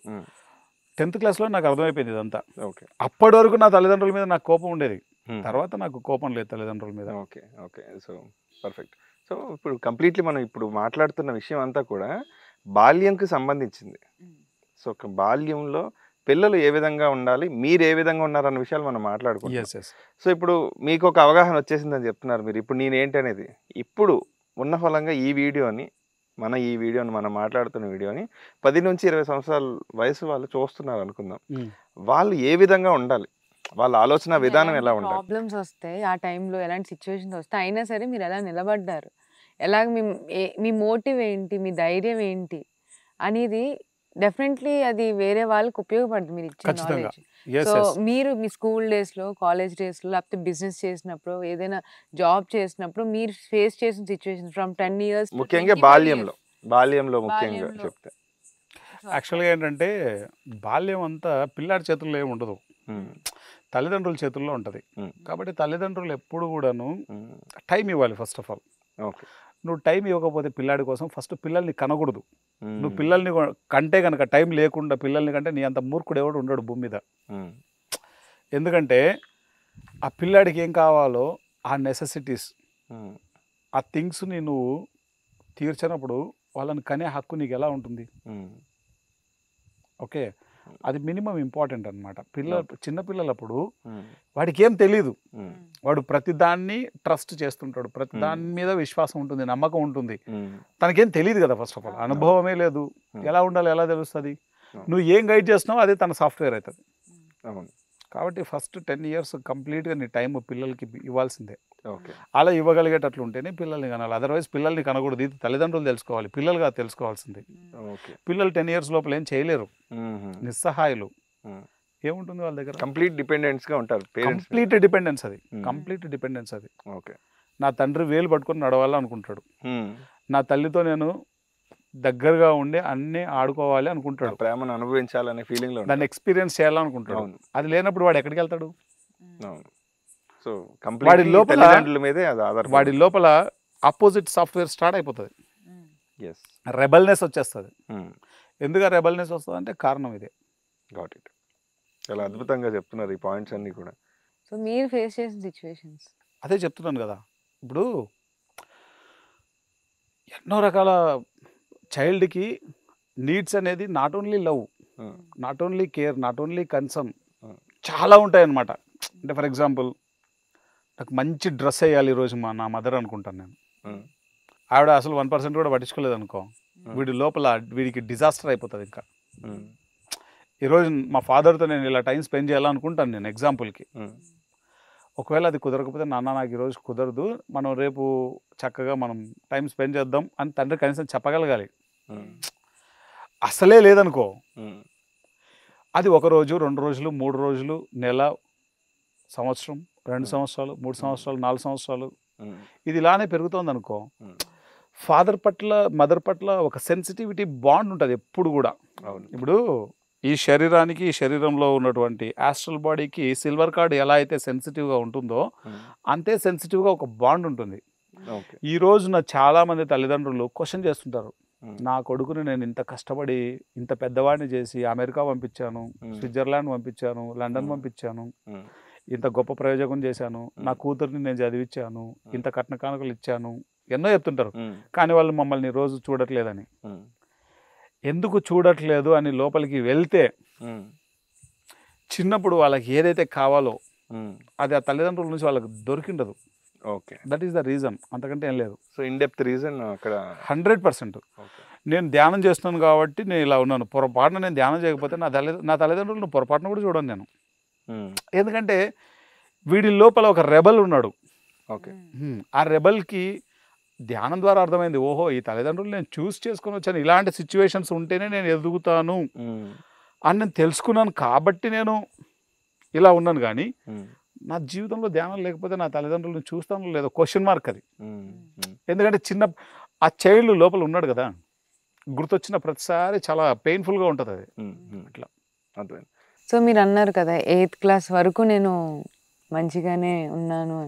10th క్లాస్లో నాకు అర్థమైపోయింది ఇదంతా. ఓకే, అప్పటి వరకు నా తల్లిదండ్రుల మీద నాకు కోపం ఉండేది, తర్వాత నాకు కోపం లేదు తల్లిదండ్రుల మీద. Okay okay, so perfect. So ఇప్పుడు కంప్లీట్లీ మనం ఇప్పుడు మాట్లాడుతున్న విషయం అంతా కూడా బాల్యంకి సంబంధించింది. సో ఒక బాల్యంలో పిల్లలు ఏ విధంగా ఉండాలి, మీరు ఏ విధంగా ఉన్నారన్న విషయాలు మనం మాట్లాడుకుంటాం. సో ఇప్పుడు మీకు ఒక అవగాహన వచ్చేసిందని చెప్తున్నారు మీరు, ఇప్పుడు నేనేంటి అనేది. ఇప్పుడు ఉన్న ఫలంగా ఈ వీడియోని మనం మాట్లాడుతున్న వీడియోని 10 నుంచి 20 సంవత్సరాల వయసు వాళ్ళు చూస్తున్నారు అనుకుందాం, వాళ్ళు ఏ విధంగా ఉండాలి, వాళ్ళ ఆలోచన విధానం ఎలా ఉండాలి? ప్రాబ్లమ్స్ వస్తాయి ఆ టైంలో, ఎలాంటి సిచ్యువేషన్స్ వస్తాయి, అయినా సరే మీరు ఎలా నిలబడ్డారు, ఎలాగ మీ మోటివ్ ఏంటి, మీ ధైర్యం ఏంటి అనేది డెఫినెట్లీ అది వేరే వాళ్ళకి ఉపయోగపడుతుంది మీరు ఇచ్చిన నాలెడ్జ్. సో మీరు మీ స్కూల్ డేస్లో, కాలేజ్ డేస్లో, లేకపోతే బిజినెస్ చేసినప్పుడు, ఏదైనా జాబ్ చేసినప్పుడు మీరు ఫేస్ చేసిన సిచ్యువేషన్ ఫ్రమ్ 10 years, ముఖ్యంగా బాల్యంలో ముఖ్యంగా చెప్తే యాక్చువల్గా ఏంటంటే బాల్యం అంతా పిల్లాడి చేతుల్లో ఏమి ఉండదు, తల్లిదండ్రుల చేతుల్లో ఉంటుంది. కాబట్టి తల్లిదండ్రులు ఎప్పుడు కూడాను టైం ఇవ్వాలి. ఫస్ట్ ఆఫ్ ఆల్ నువ్వు టైం ఇవ్వకపోతే పిల్లాడి కోసం ఫస్ట్ పిల్లల్ని కనకూడదు. నువ్వు పిల్లల్ని కంటే కనుక టైం లేకుండా పిల్లల్ని కంటే నీ అంత మూర్ఖుడు ఎవడు ఉండడు భూమి మీద. ఎందుకంటే ఆ పిల్లాడికి ఏం కావాలో ఆ నెసెసిటీస్, ఆ థింగ్స్ని నువ్వు తీర్చినప్పుడు వాళ్ళని కనే హక్కు నీకు ఎలా ఉంటుంది? ఓకే, అది మినిమం ఇంపార్టెంట్ అనమాట. చిన్నపిల్లలప్పుడు వాడికి ఏం తెలీదు, వాడు ప్రతి దాన్ని ట్రస్ట్ చేస్తుంటాడు, ప్రతి దాని మీద విశ్వాసం ఉంటుంది, నమ్మకం ఉంటుంది. తనకేం తెలియదు కదా, ఫస్ట్ ఆఫ్ ఆల్ అనుభవమే లేదు, ఎలా ఉండాలి ఎలా తెలుస్తుంది? నువ్వు ఏం గైడ్ చేస్తున్నావు అదే తన సాఫ్ట్వేర్ అవుతుంది. కాబట్టి ఫస్ట్ 10 years కంప్లీట్గా నీ టైం పిల్లలకి ఇవ్వాల్సిందే. ఓకే. అలా ఇవ్వగలిగేటట్లు ఉంటేనే పిల్లల్ని కనాలి. అదర్వైజ్ పిల్లల్ని కనకూడదు. ఇది తల్లిదండ్రులు తెలుసుకోవాలి, పిల్లలుగా తెలుసుకోవాల్సింది. ఓకే. పిల్లలు 10 years లోపల ఏం చేయలేరు, హుహు. నిస్సహాయులు. హ్మ్. ఏముంటుంది వాళ్ళ దగ్గర? కంప్లీట్ డిపెండెన్స్‌గా ఉంటారు పేరెంట్స్ మీద. కంప్లీట్ డిపెండెన్స్ అది. Hmm. కంప్లీట్ డిపెండెన్స్ అది. ఓకే. నా తండ్రి వేలు పట్టుకొని నడవాలనుకుంటాడు, హ్మ్. నా తల్లితో నేను దగ్గరగా ఉండి అన్నీ ఆడుకోవాలి ఆ అనుకుంటాడు, ప్రేమను అనుభవించాలనే ఫీలింగ్‌లో దాన్ని ఉంటారు. ఎక్స్పీరియన్స్ చేయాలనుకుంటాడు. అవును. అది లేనప్పుడు వాడు ఎక్కడికి వెళ్తాడు? అవును. సో వాడి కంప్లీట్‌లీ లోపల తల్లిదండ్రుల మీదే అది వాడి ఆధారపడి లోపల ఆపోజిట్ సాఫ్ట్వేర్ స్టార్ట్ అయిపోతుంది, యెస్. రెబల్నెస్ వచ్చేస్తుంది. హ్మ్. ఎందుకు ఆ రెబల్నెస్ వస్తుంది అంటే కారణం ఇదే. Got it. చాలా అద్భుతంగా చెప్తున్నారు ఈ పాయింట్స్ అన్నీ కూడా. సో మీరు ఫేస్ చేసిన సిచ్యువేషన్స్. అదే చెప్తున్నాను కదా, ఇప్పుడు ఎన్నో రకాల చైల్డ్కి నీడ్స్ అనేది నాట్ ఓన్లీ లవ్, హ్మ్. Not only care, not only concern, Hmm. చాలా ఉంటాయి అన్నమాట. అంటే ఫర్ ఎగ్జాంపుల్ నాకు మంచి డ్రెస్ వేయాలి ఈరోజు నా మదర్ అనుకుంటాను నేను, హ్మ్. ఆవిడ అసలు 1% కూడా పట్టించుకోలేదు అనుకో, వీడి లోపల వీడికి డిజాస్టర్ అయిపోతుంది. ఇంకా హ్మ్. ఈరోజు మా ఫాదర్తో నేను ఇలా టైం స్పెండ్ చేయాలనుకుంటాను నేను ఎగ్జాంపుల్కి. హ్మ్. ఒకవేళ అది కుదరకపోతే నాన్న నాకు ఈరోజు కుదరదు, మనం రేపు చక్కగా మనం టైం స్పెండ్ చేద్దాం అని తండ్రి కనీసం చెప్పగలగాలి. హ్మ్. అసలే లేదనుకో, హ్మ్. అది 1 రోజు 2 రోజులు 3 రోజులు, నెల, సంవత్సరం, 2 సంవత్సరాలు, 3 సంవత్సరాలు, 4 సంవత్సరాలు, హ్మ్. ఇది ఇలానే పెరుగుతోంది అనుకో, హ్మ్. ఫాదర్ పట్ల మదర్ పట్ల ఒక సెన్సిటివిటీ బాండ్ ఉంటుంది ఎప్పుడు కూడా. అవును. ఇప్పుడు ఈ శరీరానికి, ఈ శరీరంలో ఉన్నటువంటి ఆస్ట్రల్ బాడీకి సిల్వర్ కార్డ్ ఎలా అయితే సెన్సిటివ్గా ఉంటుందో హ్మ్. అంతే సెన్సిటివ్గా ఒక బాండ్ ఉంటుంది. ఓకే. ఈ రోజున చాలామంది తల్లిదండ్రులు క్వశ్చన్ చేస్తుంటారు, హ్మ్. నా కొడుకుని నేను ఇంత కష్టపడి ఇంత పెద్దవాడిని చేసి అమెరికా పంపించాను, స్విట్జర్లాండ్ పంపించాను, లండన్ పంపించాను, హ్మ్. ఇంత గొప్ప ప్రయోజకం చేశాను, నా కూతుర్ని నేను చదివించాను, ఇంత కట్న కానుకలు ఇచ్చాను, ఎన్నో చెప్తుంటారు. హ్మ్. కానీ వాళ్ళు మమ్మల్ని రోజు చూడట్లేదని. హ్మ్. ఎందుకు చూడట్లేదు అని లోపలికి వెళ్తే హ్మ్. చిన్నప్పుడు వాళ్ళకి ఏదైతే కావాలో హ్మ్. అది ఆ తల్లిదండ్రుల నుంచి వాళ్ళకి దొరికిండదు. Okay. That is the reason, అంతకంటే ఏం లేదు. సో ఇన్ డెప్త్ రీజన్ అక్కడ. 100%. ఓకే. నేను ధ్యానం చేస్తున్నాను కాబట్టి నేను ఇలా ఉన్నాను. పొరపాటున నేను ధ్యానం చేయకపోతే నా తల్లిదండ్రులను పొరపాటున కూడా చూడను నేను. హ్మ్. ఎందుకంటే వీడి లోపల ఒక రెబల్ ఉన్నాడు. ఓకే. ఆ రెబల్కి ధ్యానం ద్వారా అర్థమైంది, ఓహో ఈ తల్లిదండ్రులు నేను చూస్ చేసుకొని వచ్చాను, ఇలాంటి సిచ్యువేషన్స్ ఉంటేనే నేను ఎదుగుతాను హ్మ్. అని నేను తెలుసుకున్నాను కాబట్టి నేను ఇలా ఉన్నాను. కానీ హ్మ్. నా జీవితంలో ధ్యానం లేకపోతే నా తల్లిదండ్రులను చూస్తాను లేదో క్వశ్చన్ మార్క్ అది. హ్మ్. హ్మ్. ఎందుకంటే ఆ చైల్డ్ లోపల ఉన్నాడు కదా, గుర్తొచ్చిన ప్రతిసారి చాలా పెయిన్ఫుల్గా ఉంటుంది అది. హ్మ్. హ్మ్. అట్లా. అర్థమైంది. సో మీరు అన్నారు కదా 8th క్లాస్ వరకు నేను మంచిగానే ఉన్నాను.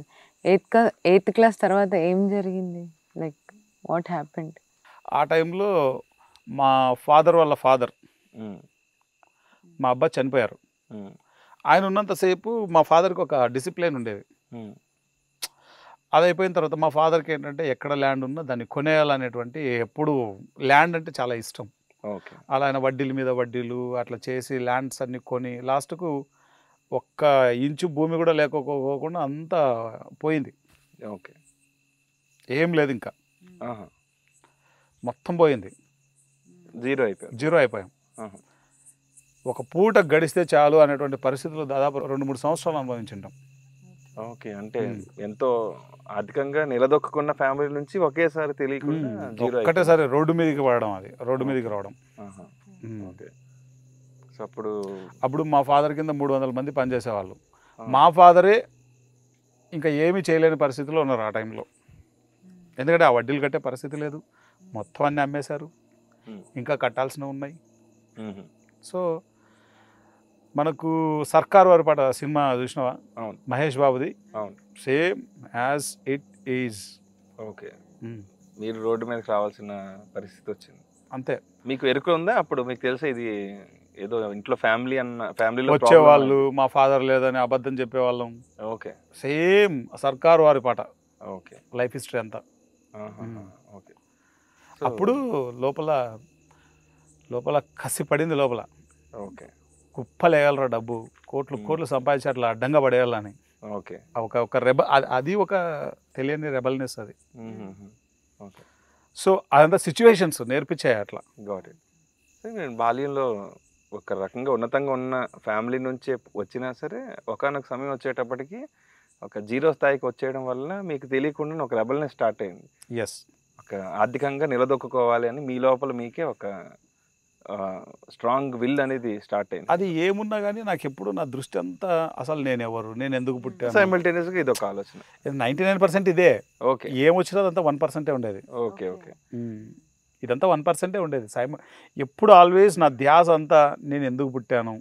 8th క్లాస్ తర్వాత ఏం జరిగింది? Like what happened? ఆ టైంలో మా ఫాదర్ వాళ్ళ ఫాదర్, హ్మ్. మా అబ్బా చనిపోయారు. హ్మ్. ఆయన ఉన్నంతసేపు మా ఫాదర్కి ఒక డిసిప్లిన్ ఉండేది. హ్మ్. అది అయిపోయిన తర్వాత మా ఫాదర్కి ఏంటంటే ఎక్కడ ల్యాండ్ ఉన్నా దాన్ని కొనేయాలనేటువంటి, ఎప్పుడు ల్యాండ్ అంటే చాలా ఇష్టం. ఓకే. అలా ఆయన వడ్డీల మీద వడ్డీలు అట్లా చేసి ల్యాండ్స్ అన్ని కొని లాస్ట్కు ఒక్క ఇంచు భూమి కూడా లేకపోకుండా అంతా పోయింది. ఓకే. ఏం లేదు ఇంకా, ఆహా! మొత్తం పోయింది. జీరో అయిపోయారు. జీరో అయిపోయాం. ఆహా! ఒక పూట గడిస్తే చాలు అనేటువంటి పరిస్థితులు దాదాపు 2-3 సంవత్సరాలు అనుభవించుంటాం. ఓకే. అంటే హ్మ్. ఎంతో ఆర్థికంగా నిలదొక్కున్న ఫ్యామిలీ నుంచి ఒకేసారి తెలియకుండా జీరో అయిపోయింది. ఒక్కటేసారి రోడ్డు మీదకి పడడం, అది రోడ్డు మీదకి రావడం. ఆహా! హ్మ్. ఓకే. సో అప్పుడు అప్పుడు మా ఫాదర్ కింద 300 మంది పనిచేసేవాళ్ళు. ఆ. మా ఫాదరే ఇంకా ఏమీ చేయలేని పరిస్థితిలో ఉన్నారు ఆ టైంలో. ఎందుకంటే ఆ వడ్డీలు కట్టే పరిస్థితి లేదు, మొత్తం అన్నీ అమ్మేశారు, హ్మ్. ఇంకా కట్టాల్సినవి ఉన్నాయి. హుహు. సో మనకు సర్కార్ వారి పాట సినిమా చూసినావా? అవును. మహేష్ బాబుది. అవును. Same as it is. Okay. మీరు రోడ్డు మీదకి రావాల్సిన పరిస్థితి వచ్చింది. అంతే. మీకు ఎరుక ఉందా అప్పుడు? మీకు తెలుసా ఇది ఏదో ఇంట్లో ఫ్యామిలీలో వచ్చేవాళ్ళు, మా ఫాదర్ లేదని అబద్ధం చెప్పేవాళ్ళం. ఓకే. సేమ్ సర్కార్ వారి పాట, ఓకే. లైఫ్ హిస్టరీ అంతా. ఆహాహా! ఓకే. అప్పుడు లోపల కసి పడింది లోపల. ఓకే. కుప్పలేయాలరా డబ్బు, కోట్లు సంపాదించి అట్లా అడ్డంగా పడేయాలని. ఓకే. ఒక అది ఒక తెలియని రెబల్నెస్ అది. ఓకే. సో అదంతా సిచ్యువేషన్స్ నేర్పించాయి అట్లా. Got it. నేను బాల్యంలో ఒక రకంగా ఉన్నతంగా ఉన్న ఫ్యామిలీ నుంచి వచ్చినా సరే ఒకానొక సమయం వచ్చేటప్పటికి ఒక జీరో స్థాయికి వచ్చేయడం వల్ల మీకు తెలియకుండా ఒక రెబల్నెస్ స్టార్ట్ అయింది. ఎస్. ఒక ఆర్థికంగా నిలదొక్కుకోవాలి అని మీ లోపల మీకే ఒక స్ట్రాంగ్ విల్ అనేది స్టార్ట్ అయింది. అది ఏమున్నా కానీ నాకు ఎప్పుడు నా దృష్టి అంతా అసలు నేను ఎవరు, నేను ఎందుకు పుట్టాను, సైమల్టేనియస్గా ఇది ఒక ఆలోచన. 99% ఇదే. ఓకే, ఏమొచ్చినా అదంతా 1% ఉండేది. Okay okay. ఇదంతా 1% ఉండేది. ఎప్పుడు ఆల్వేస్ నా ధ్యాస అంతా నేను ఎందుకు పుట్టాను,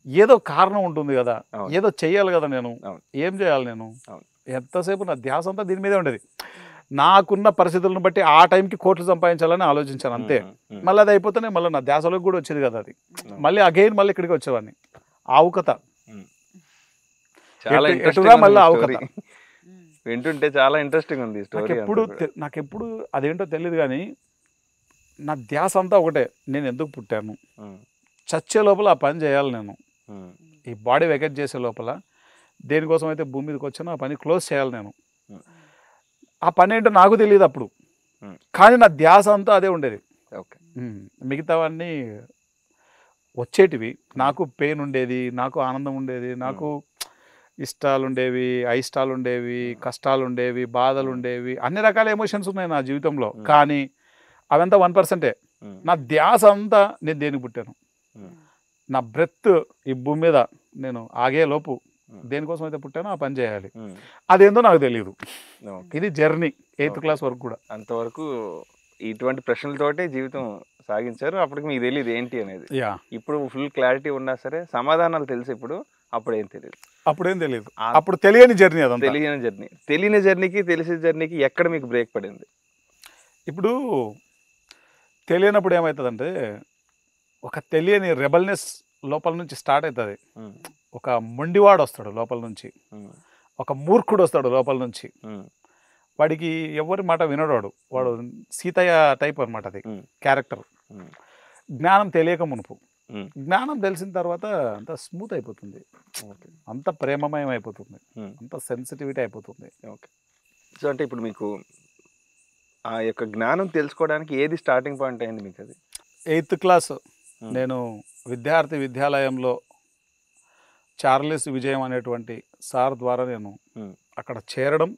ఏదో కారణం ఉంటుంది కదా, ఏదో చెయ్యాలి కదా, నేను ఏం చేయాలి, నేను ఎంతసేపు నా ధ్యాస అంతా దీని మీదే ఉండేది. నాకున్న పరిస్థితులను బట్టి ఆ టైంకి కోట్లు సంపాదించాలని ఆలోచించాను అంతే. మళ్ళీ అది అయిపోతేనే మళ్ళీ నా ధ్యాసలోకి కూడా వచ్చేది కదా, అది మళ్ళీ అగైన్ మళ్ళీ ఇక్కడికి వచ్చేవాడిని. ఆవుకథ చాలా ఎటుగా మళ్ళీ ఆవుకథ వింటుంటే చాలా ఇంట్రెస్టింగ్ ఉంది స్టోరీ. నాకెప్పుడు అదేంటో తెలియదు కానీ నా ధ్యాస అంతా ఒకటే, నేను ఎందుకు పుట్టాను, చచ్చే లోపల ఆ పని చేయాలి, నేను ఈ బాడీ వెకెట్ చేసే లోపల దేనికోసం అయితే భూమి మీదకి వచ్చానో ఆ పని క్లోజ్ చేయాలి నేను. ఆ పని ఏంటో నాకు తెలియదు అప్పుడు, కానీ నా ధ్యాస అంతా అదే ఉండేది. ఓకే. మిగతావన్నీ వచ్చేటివి. నాకు పెయిన్ ఉండేది, నాకు ఆనందం ఉండేది, నాకు ఇష్టాలు ఉండేవి, అయిష్టాలు ఉండేవి, కష్టాలు ఉండేవి, బాధలు ఉండేవి, అన్ని రకాల ఎమోషన్స్ ఉన్నాయి నా జీవితంలో. కానీ అవంతా 1%. నా ధ్యాస అంతా నేను దేనికి పుట్టాను, నా బ్రెత్ ఈ భూమి మీద నేను ఆగే లోపు దేనికోసం అయితే పుట్టానో ఆ పని చేయాలి. అదేందో నాకు తెలియదు. ఇది జర్నీ 8th క్లాస్ వరకు కూడా. అంతవరకు ఇటువంటి ప్రశ్నలతోటే జీవితం సాగించారు. అప్పటికి మీకు తెలియదు ఏంటి అనేది. ఇప్పుడు ఫుల్ క్లారిటీ ఉన్నా సరే సమాధానాలు తెలుసు. ఇప్పుడు అప్పుడేం తెలియదు. అప్పుడేం తెలియదు. అప్పుడు తెలియని జర్నీ, అదంతా తెలియని జర్నీకి తెలిసిన జర్నీకి ఎక్కడ మీకు బ్రేక్ పడింది? ఇప్పుడు తెలియనప్పుడు ఏమవుతుందంటే ఒక తెలియని రెబల్నెస్ లోపల నుంచి స్టార్ట్ అవుతుంది. ఒక మొండివాడు వస్తాడు లోపల నుంచి, ఒక మూర్ఖుడు వస్తాడు లోపల నుంచి. వాడికి ఎవరి మాట వినడాడు, వాడు సీతయ్య టైప్ అనమాట. అది క్యారెక్టర్. జ్ఞానం తెలియక మునుపు, జ్ఞానం తెలిసిన తర్వాత అంత స్మూత్ అయిపోతుంది, అంత ప్రేమమయం అయిపోతుంది, అంత సెన్సిటివిటీ అయిపోతుంది. ఓకే. సో అంటే ఇప్పుడు మీకు ఆ యొక్క జ్ఞానం తెలుసుకోవడానికి ఏది స్టార్టింగ్ పాయింట్ అయింది మీకు? అది 8th క్లాస్ నేను విద్యార్థి విద్యాలయంలో చార్లెస్ విజయం అనేటువంటి సార్ ద్వారా నేను అక్కడ చేరడం,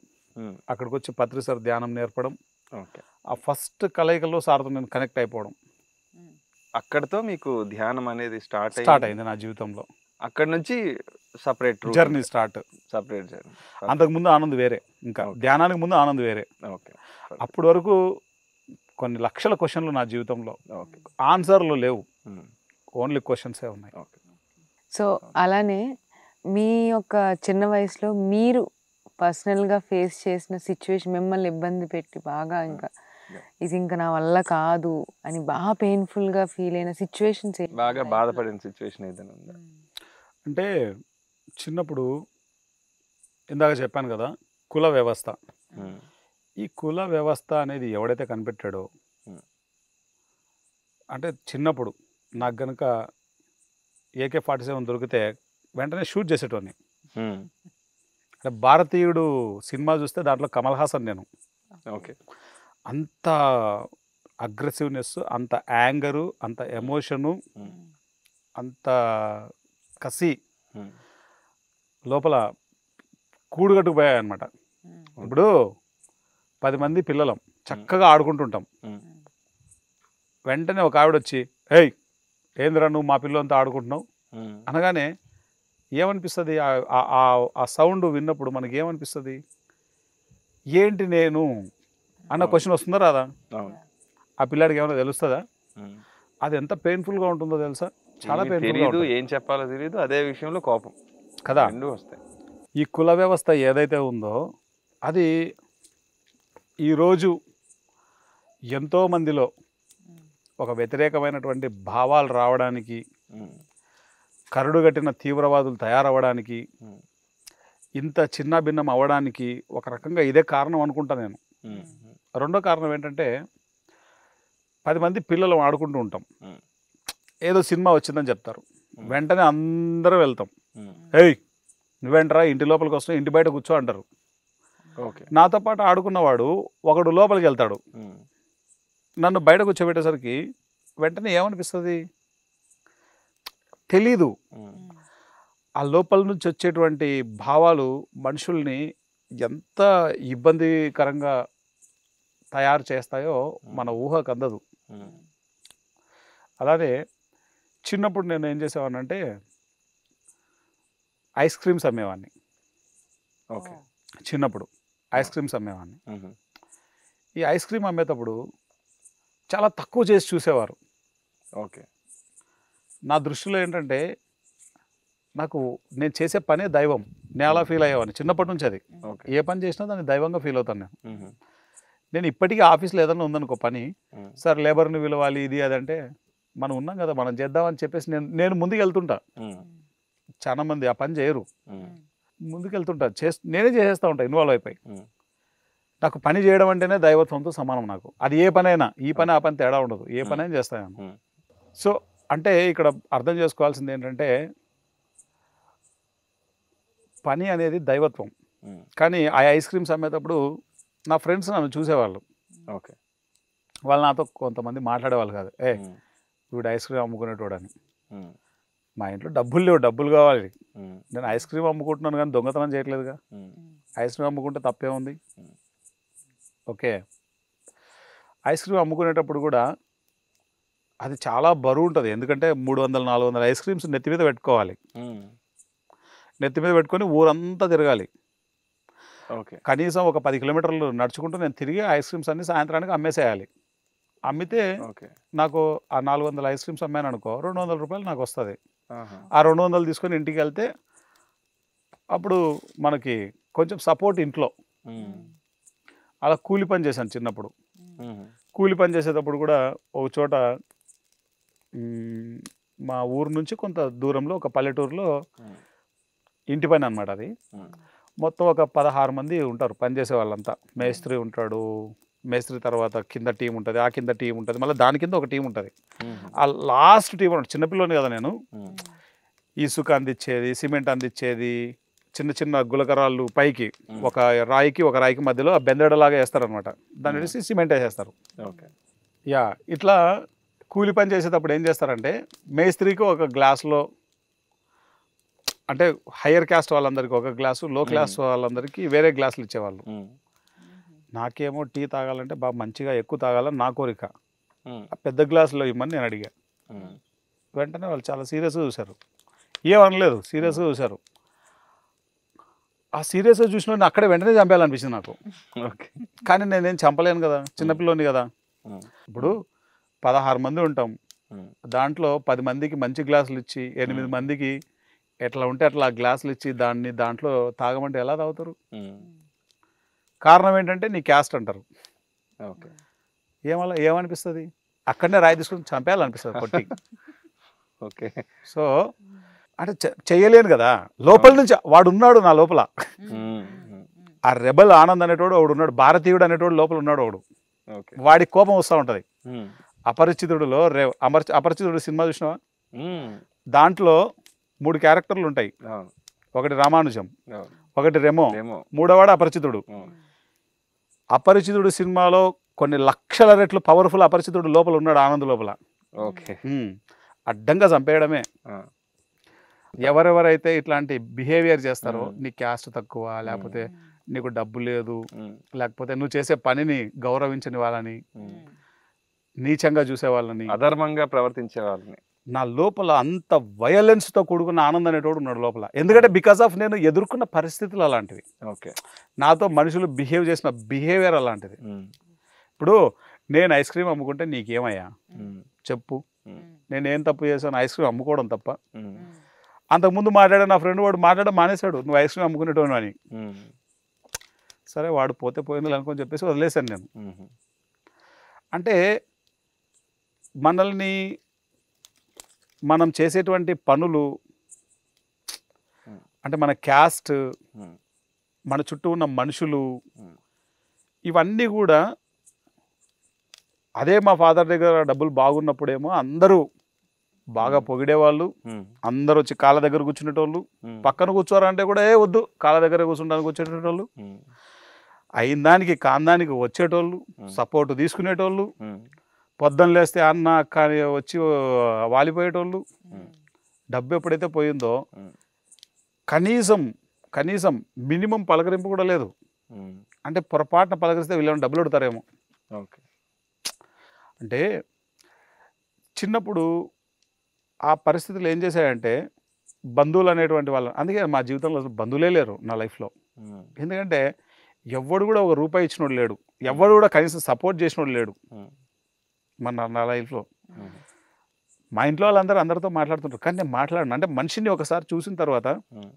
అక్కడికి వచ్చి పత్రి సార్ ధ్యానం నేర్పడం, ఆ ఫస్ట్ కలయికలో సార్తో నేను కనెక్ట్ అయిపోవడం, అక్కడితో మీకు ధ్యానం అనేది స్టార్ట్ అయింది నా జీవితంలో. అక్కడ నుంచి separate journey start. Separate journey. అంతకుముందు ఆనంద్ వేరే, ఇంకా ధ్యానానికి ముందు ఆనంద్ వేరే. ఓకే. అప్పటి వరకు కొన్ని లక్షల క్వశ్చన్లు నా జీవితంలో, ఆన్సర్లు లేవు, ఓన్లీ క్వశ్చన్సే ఉన్నాయి. సో అలానే మీ యొక్క చిన్న వయసులో మీరు పర్సనల్గా ఫేస్ చేసిన సిచ్యువేషన్, మిమ్మల్ని ఇబ్బంది పెట్టి బాగా ఇంకా ఇది ఇంకా నా వల్ల కాదు అని బాగా పెయిన్ఫుల్గా ఫీల్ అయిన సిచ్యువేషన్స్, బాగా బాధపడిన సిచ్యువేషన్ ఏదైనా ఉందా? అంటే చిన్నప్పుడు ఇందాక చెప్పాను కదా, కుల వ్యవస్థ. ఈ కుల వ్యవస్థ అనేది ఎవడైతే కనిపెట్టాడో, అంటే చిన్నప్పుడు నాకు గనుక AK-47 దొరికితే వెంటనే షూట్ చేసేటోని. అంటే భారతీయుడు సినిమా చూస్తే దాంట్లో కమల్ హాసన్ నేను. ఓకే. అంత అగ్రెసివ్నెస్, అంత యాంగరు, అంత ఎమోషను, అంత కసి లోపల కూడుగట్టుకుపోయాయి అనమాట. ఇప్పుడు 10 మంది పిల్లలం చక్కగా ఆడుకుంటుంటాం. వెంటనే ఒక ఆవిడ వచ్చి, ఏయ్ ఏంద్రా నువ్వు మా పిల్లలంతా ఆడుకుంటున్నావు అనగానే ఏమనిపిస్తుంది? ఆ సౌండ్ విన్నప్పుడు మనకి ఏమనిపిస్తుంది? ఏంటి నేను అన్న క్వశ్చన్ వస్తుందా రాదా? ఆ పిల్లాడికి ఏమైనా తెలుస్తుందా? అది ఎంత పెయిన్ఫుల్గా ఉంటుందో తెలుసా? చాలా పెయిన్ఫుల్. ఏం చెప్పాలో తెలియదు, అదే విషయంలో కోపం కదా. రెండు వస్తాయి. ఈ కుల వ్యవస్థ ఏదైతే ఉందో అది ఈరోజు ఎంతోమందిలో ఒక వ్యతిరేకమైనటువంటి భావాలు రావడానికి, కరుడుగట్టిన తీవ్రవాదులు తయారవ్వడానికి, ఇంత చిన్న భిన్నం అవ్వడానికి ఒక రకంగా ఇదే కారణం అనుకుంటా నేను. రెండో కారణం ఏంటంటే 10 మంది పిల్లలు ఆడుకుంటూ ఉంటాం, ఏదో సినిమా వచ్చిందని చెప్తారు, వెంటనే అందరూ వెళ్తాం. ఏయ్ నువ్వేంట్రా ఇంటి లోపలికి వస్తున్నావు, ఇంటి బయట కూర్చో అంటారు. నాతో పాటు ఆడుకున్నవాడు ఒకడు లోపలికి వెళ్తాడు, నన్ను బయట కూర్చోబెట్టేసరికి వెంటనే ఏమనిపిస్తుంది? తెలీదు. ఆ లోపల నుంచి వచ్చేటువంటి భావాలు మనుషుల్ని ఎంత ఇబ్బందికరంగా తయారు చేస్తాయో మన ఊహకు అందదు. అలానే చిన్నప్పుడు నేను ఏం చేసేవాడినంటే ఐస్ క్రీమ్స్ అమ్మేవాడిని. ఓకే. చిన్నప్పుడు ఐస్ క్రీమ్స్ అమ్మేవాడిని. ఈ ఐస్ క్రీమ్ అమ్మేటప్పుడు చాలా తక్కువ చేసి చూసేవారు. ఓకే. నా దృష్టిలో ఏంటంటే నాకు నేను చేసే పనే దైవం. నేను అలా ఫీల్ అయ్యేవాడిని చిన్నప్పటి నుంచి. అది ఏ పని చేసినా దాన్ని దైవంగా ఫీల్ అవుతాను నేను. నేను ఇప్పటికీ ఆఫీస్లో ఏదైనా ఉందనుకో పని, సార్ లేబర్ని పిలవాలి ఇది అదంటే మనం ఉన్నాం కదా మనం చేద్దామని చెప్పేసి నేను ముందుకు వెళ్తుంటా. చాలా మంది ఆ పని చేయరు, ముందుకు వెళ్తుంటా, నేనే చేసేస్తూ ఉంటా ఇన్వాల్వ్ అయిపోయి. నాకు పని చేయడం అంటేనే దైవత్వంతో సమానం నాకు. అది ఏ పనైనా, ఈ పని ఆ పని తేడా ఉండదు, ఏ పనైనా చేస్తాను. సో అంటే ఇక్కడ అర్థం చేసుకోవాల్సింది ఏంటంటే పని అనేది దైవత్వం. కానీ ఆ ఐస్ క్రీమ్స్ అమ్మేటప్పుడు నా ఫ్రెండ్స్ నన్ను చూసేవాళ్ళు. ఓకే. వాళ్ళు నాతో కొంతమంది మాట్లాడేవాళ్ళు కాదు, వీడు ఐస్ క్రీమ్ అమ్ముకునేటోడు అని. మా ఇంట్లో డబ్బులు లేవు, డబ్బులు కావాలి. నేను ఐస్ క్రీమ్ అమ్ముకుంటున్నాను కానీ దొంగతనం చేయట్లేదుగా. ఐస్ క్రీమ్ అమ్ముకుంటే తప్పే ఉంది. ఓకే. ఐస్ క్రీమ్ అమ్ముకునేటప్పుడు కూడా అది చాలా బరువు ఉంటుంది. ఎందుకంటే 300-400 ఐస్ క్రీమ్స్ నెత్తి మీద పెట్టుకోవాలి. నెత్తి మీద పెట్టుకొని ఊరంతా తిరగాలి. ఓకే. కనీసం ఒక 10 కిలోమీటర్లు నడుచుకుంటూ నేను తిరిగి ఐస్ క్రీమ్స్ అన్ని సాయంత్రానికి అమ్మేసేయాలి. అమ్మితే నాకు ఆ 400 ఐస్ క్రీమ్స్ అమ్మాను అనుకో, 200 రూపాయలు నాకు వస్తుంది. ఆ 200 తీసుకొని ఇంటికి వెళ్తే అప్పుడు మనకి కొంచెం సపోర్ట్ ఇంట్లో. అలా కూలి పని చేశాను చిన్నప్పుడు. కూలి పని చేసేటప్పుడు కూడా ఒక చోట మా ఊరు నుంచి కొంత దూరంలో ఒక పల్లెటూరులో ఇంటి పని అనమాట అది. మొత్తం ఒక 16 మంది ఉంటారు పనిచేసే వాళ్ళంతా. మేస్త్రి ఉంటాడు, మేస్త్రి తర్వాత కింద టీం ఉంటుంది, ఆ కింద టీం ఉంటుంది, మళ్ళీ దాని కింద ఒక టీం ఉంటుంది. ఆ లాస్ట్ టీం ఉంటుంది. చిన్నపిల్లని కదా నేను. ఇసుక అందించేది, సిమెంట్ అందించేది, చిన్న చిన్న గులకరాళ్ళు పైకి ఒక రాయికి మధ్యలో బెందెడలాగా వేస్తారనమాట. దాన్ని వేసి సిమెంట్ వేసేస్తారు. ఓకే. యా, ఇట్లా కూలి పని చేసేటప్పుడు ఏం చేస్తారంటే మేస్త్రికి ఒక గ్లాసులో, అంటే హయ్యర్ క్యాస్ట్ వాళ్ళందరికీ ఒక గ్లాసు, లో క్లాస్ వాళ్ళందరికీ వేరే గ్లాసులు ఇచ్చేవాళ్ళు. నాకేమో టీ తాగాలంటే బాగా మంచిగా ఎక్కువ తాగాలని నా కోరిక. పెద్ద గ్లాసులో ఇవ్వమని నేను అడిగా. వెంటనే వాళ్ళు చాలా సీరియస్గా చూశారు. ఏమనలేదు, సీరియస్గా చూశారు. ఆ సీరియస్గా చూసిన అక్కడే వెంటనే చంపేయాలనిపించింది నాకు. కానీ నేనేం చంపలేను కదా, చిన్నపిల్లని కదా. ఇప్పుడు 16 మంది ఉంటాం, దాంట్లో 10 మందికి మంచి గ్లాసులు ఇచ్చి 8 మందికి ఎట్లా ఉంటే అట్లా గ్లాసులు ఇచ్చి దాంట్లో తాగమంటే ఎలా తాగుతారు? కారణం ఏంటంటే నీ క్యాస్ట్ అంటారు. ఓకే. ఏమనిపిస్తుంది? అక్కడనే రాయి తీసుకుని చంపేయాలనిపిస్తుంది కొట్టి. ఓకే. సో అంటే చెయ్యలేను కదా. లోపల నుంచి వాడు ఉన్నాడు నా లోపల. ఆ రెబల్ ఆనంద్ అనేటోడు వాడు ఉన్నాడు, భారతీయుడు అనేటోడు లోపల ఉన్నాడు వాడు. వాడికి కోపం వస్తూ ఉంటుంది. అపరిచితుడులో అపరిచితుడు సినిమా చూసినావా? దాంట్లో 3 క్యారెక్టర్లు ఉంటాయి. ఒకటి రామానుజం, ఒకటి రెమో, మూడోవాడు అపరిచితుడు. అపరిచితుడు సినిమాలో కొన్ని లక్షల రెట్లు పవర్ఫుల్ అపరిచితుడు లోపల ఉన్నాడు, ఆనంద్ లోపల. ఓకే. అడ్డంగా చంపేయడమే. ఎవరెవరైతే ఇట్లాంటి బిహేవియర్ చేస్తారో, నీ క్యాస్ట్ తక్కువ, లేకపోతే నీకు డబ్బు లేదు, లేకపోతే నువ్వు చేసే పనిని గౌరవించని వాళ్ళని, నీచంగా చూసే వాళ్ళని, అధర్మంగా ప్రవర్తించే వాళ్ళని, నా లోపల అంత వయలెన్స్తో కూడుకున్న ఆనందం అనేటోడు ఉన్నాడు లోపల. ఎందుకంటే బికాస్ ఆఫ్ నేను ఎదుర్కొన్న పరిస్థితులు అలాంటివి. ఓకే. నాతో మనుషులు బిహేవ్ చేసిన బిహేవియర్ అలాంటిది. ఇప్పుడు నేను ఐస్ క్రీమ్ అమ్ముకుంటే నీకేమయ్యా చెప్పు, నేనేం తప్పు చేశాను? ఐస్ క్రీమ్ అమ్ముకోవడం తప్ప? అంతకుముందు మాట్లాడే నా ఫ్రెండ్ వాడు మాట్లాడడం మానేశాడు, నువ్వు ఐస్ క్రీమ్ అమ్ముకునేటోను అని. సరే వాడు పోతే పోయింది అనుకొని చెప్పేసి వదిలేశాను నేను. అంటే మనల్ని మనం చేసేటువంటి పనులు, అంటే మన క్యాస్ట్, మన చుట్టూ ఉన్న మనుషులు, ఇవన్నీ కూడా అదే మా ఫాదర్ దగ్గర డబ్బులు బాగున్నప్పుడేమో అందరూ బాగా పొగిడేవాళ్ళు, అందరూ వచ్చి కాళ్ళ దగ్గర కూర్చునేటోళ్ళు. పక్కన కూర్చోరంటే కూడా వద్దు, కాళ్ళ దగ్గర కూర్చుంటానికి వచ్చేటోళ్ళు, అయిన దానికి కాందానికి వచ్చేటోళ్ళు, సపోర్ట్ తీసుకునేటోళ్ళు, పొద్దున్న లేస్తే అన్న కానీ వచ్చి వాలిపోయేటోళ్ళు. డబ్బు ఎప్పుడైతే పోయిందో ఉమ్, కనీసం మినిమం పలకరింపు కూడా లేదు. ఉమ్, అంటే పొరపాటున పలకరిస్తే వీళ్ళని డబ్బులు అడుగుతారేమో. ఓకే. అంటే చిన్నప్పుడు ఆ పరిస్థితులు ఏం చేశాయంటే బంధువులు అనేటువంటి వాళ్ళు, అందుకే మా జీవితంలో అసలు బంధువులే లేరు నా లైఫ్లో. ఉమ్, ఎందుకంటే ఎవ్వడు కూడా ఒక రూపాయి ఇచ్చినోడు లేడు, ఎవ్వడు కూడా కనీసం సపోర్ట్ చేసినోడు లేడు ఉమ్, నా లైఫ్లో. ఉమ్, మా ఇంట్లో వాళ్ళందరూ అందరితో మాట్లాడుతుంటారు, కానీ నేను మాట్లాడను. అంటే మనిషిని ఒకసారి చూసిన తర్వాత, ఉమ్,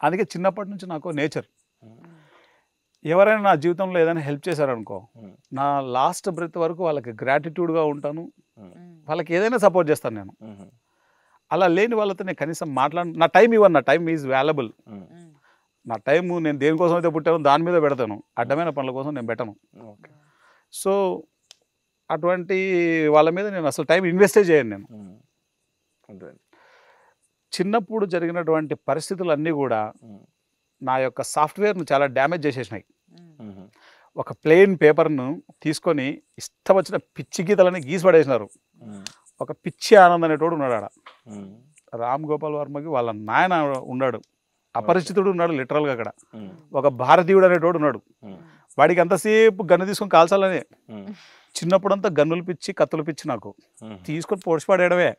అందుకే చిన్నప్పటి నుంచి నాకు నేచర్, ఉమ్, ఎవరైనా నా జీవితంలో ఏదైనా హెల్ప్ చేశారనుకో, ఉమ్, నా లాస్ట్ బ్రెత్ వరకు వాళ్ళకి గ్రాటిట్యూడ్గా ఉంటాను, ఉమ్, వాళ్ళకి ఏదైనా సపోర్ట్ చేస్తాను నేను. ఉమ్, అలా లేని వాళ్ళతో నేను కనీసం నా టైం ఇవ్వను. నా టైం ఈజ్ వాల్యుబుల్. ఉమ్, నా టైము నేను దేనికోసం అయితే పుట్టానో దాని మీద పెడతాను, అడ్డమైన పనుల కోసం నేను పెట్టను. ఓకే. సో అటువంటి వాళ్ళ మీద నేను అసలు టైం ఇన్వెస్టే చేయను నేను. ఉమ్, అదే. చిన్నప్పుడు జరిగినటువంటి పరిస్థితులన్నీ కూడా ఉమ్, నా యొక్క సాఫ్ట్వేర్ను చాలా డ్యామేజ్ చేసేసినాయి. ఉమ్, ఒక ప్లెయిన్ పేపర్ను తీసుకొని ఇష్టం వచ్చిన పిచ్చి గీతలని గీసి పడేసినారు. ఉమ్, ఒక పిచ్చి ఆనంద్ అనేటోడు ఉన్నాడు ఆడ. ఉమ్, రామ్ గోపాల్ వర్మకి వాళ్ళ నాయన ఉన్నాడు, అపరిచితుడు ఉన్నాడు లిటరల్గా అక్కడ. ఉమ్, ఒక భారతీయుడు అనేటోడు ఉన్నాడు, ఉమ్, వాడికి ఎంతసేపు గన్ను తీసుకొని కాల్చాలని. ఉమ్, చిన్నప్పుడంతా గన్నులు పిచ్చి కత్తులు పిచ్చి నాకు, ఉమ్, తీసుకొని పొడిచి పడేయడమే.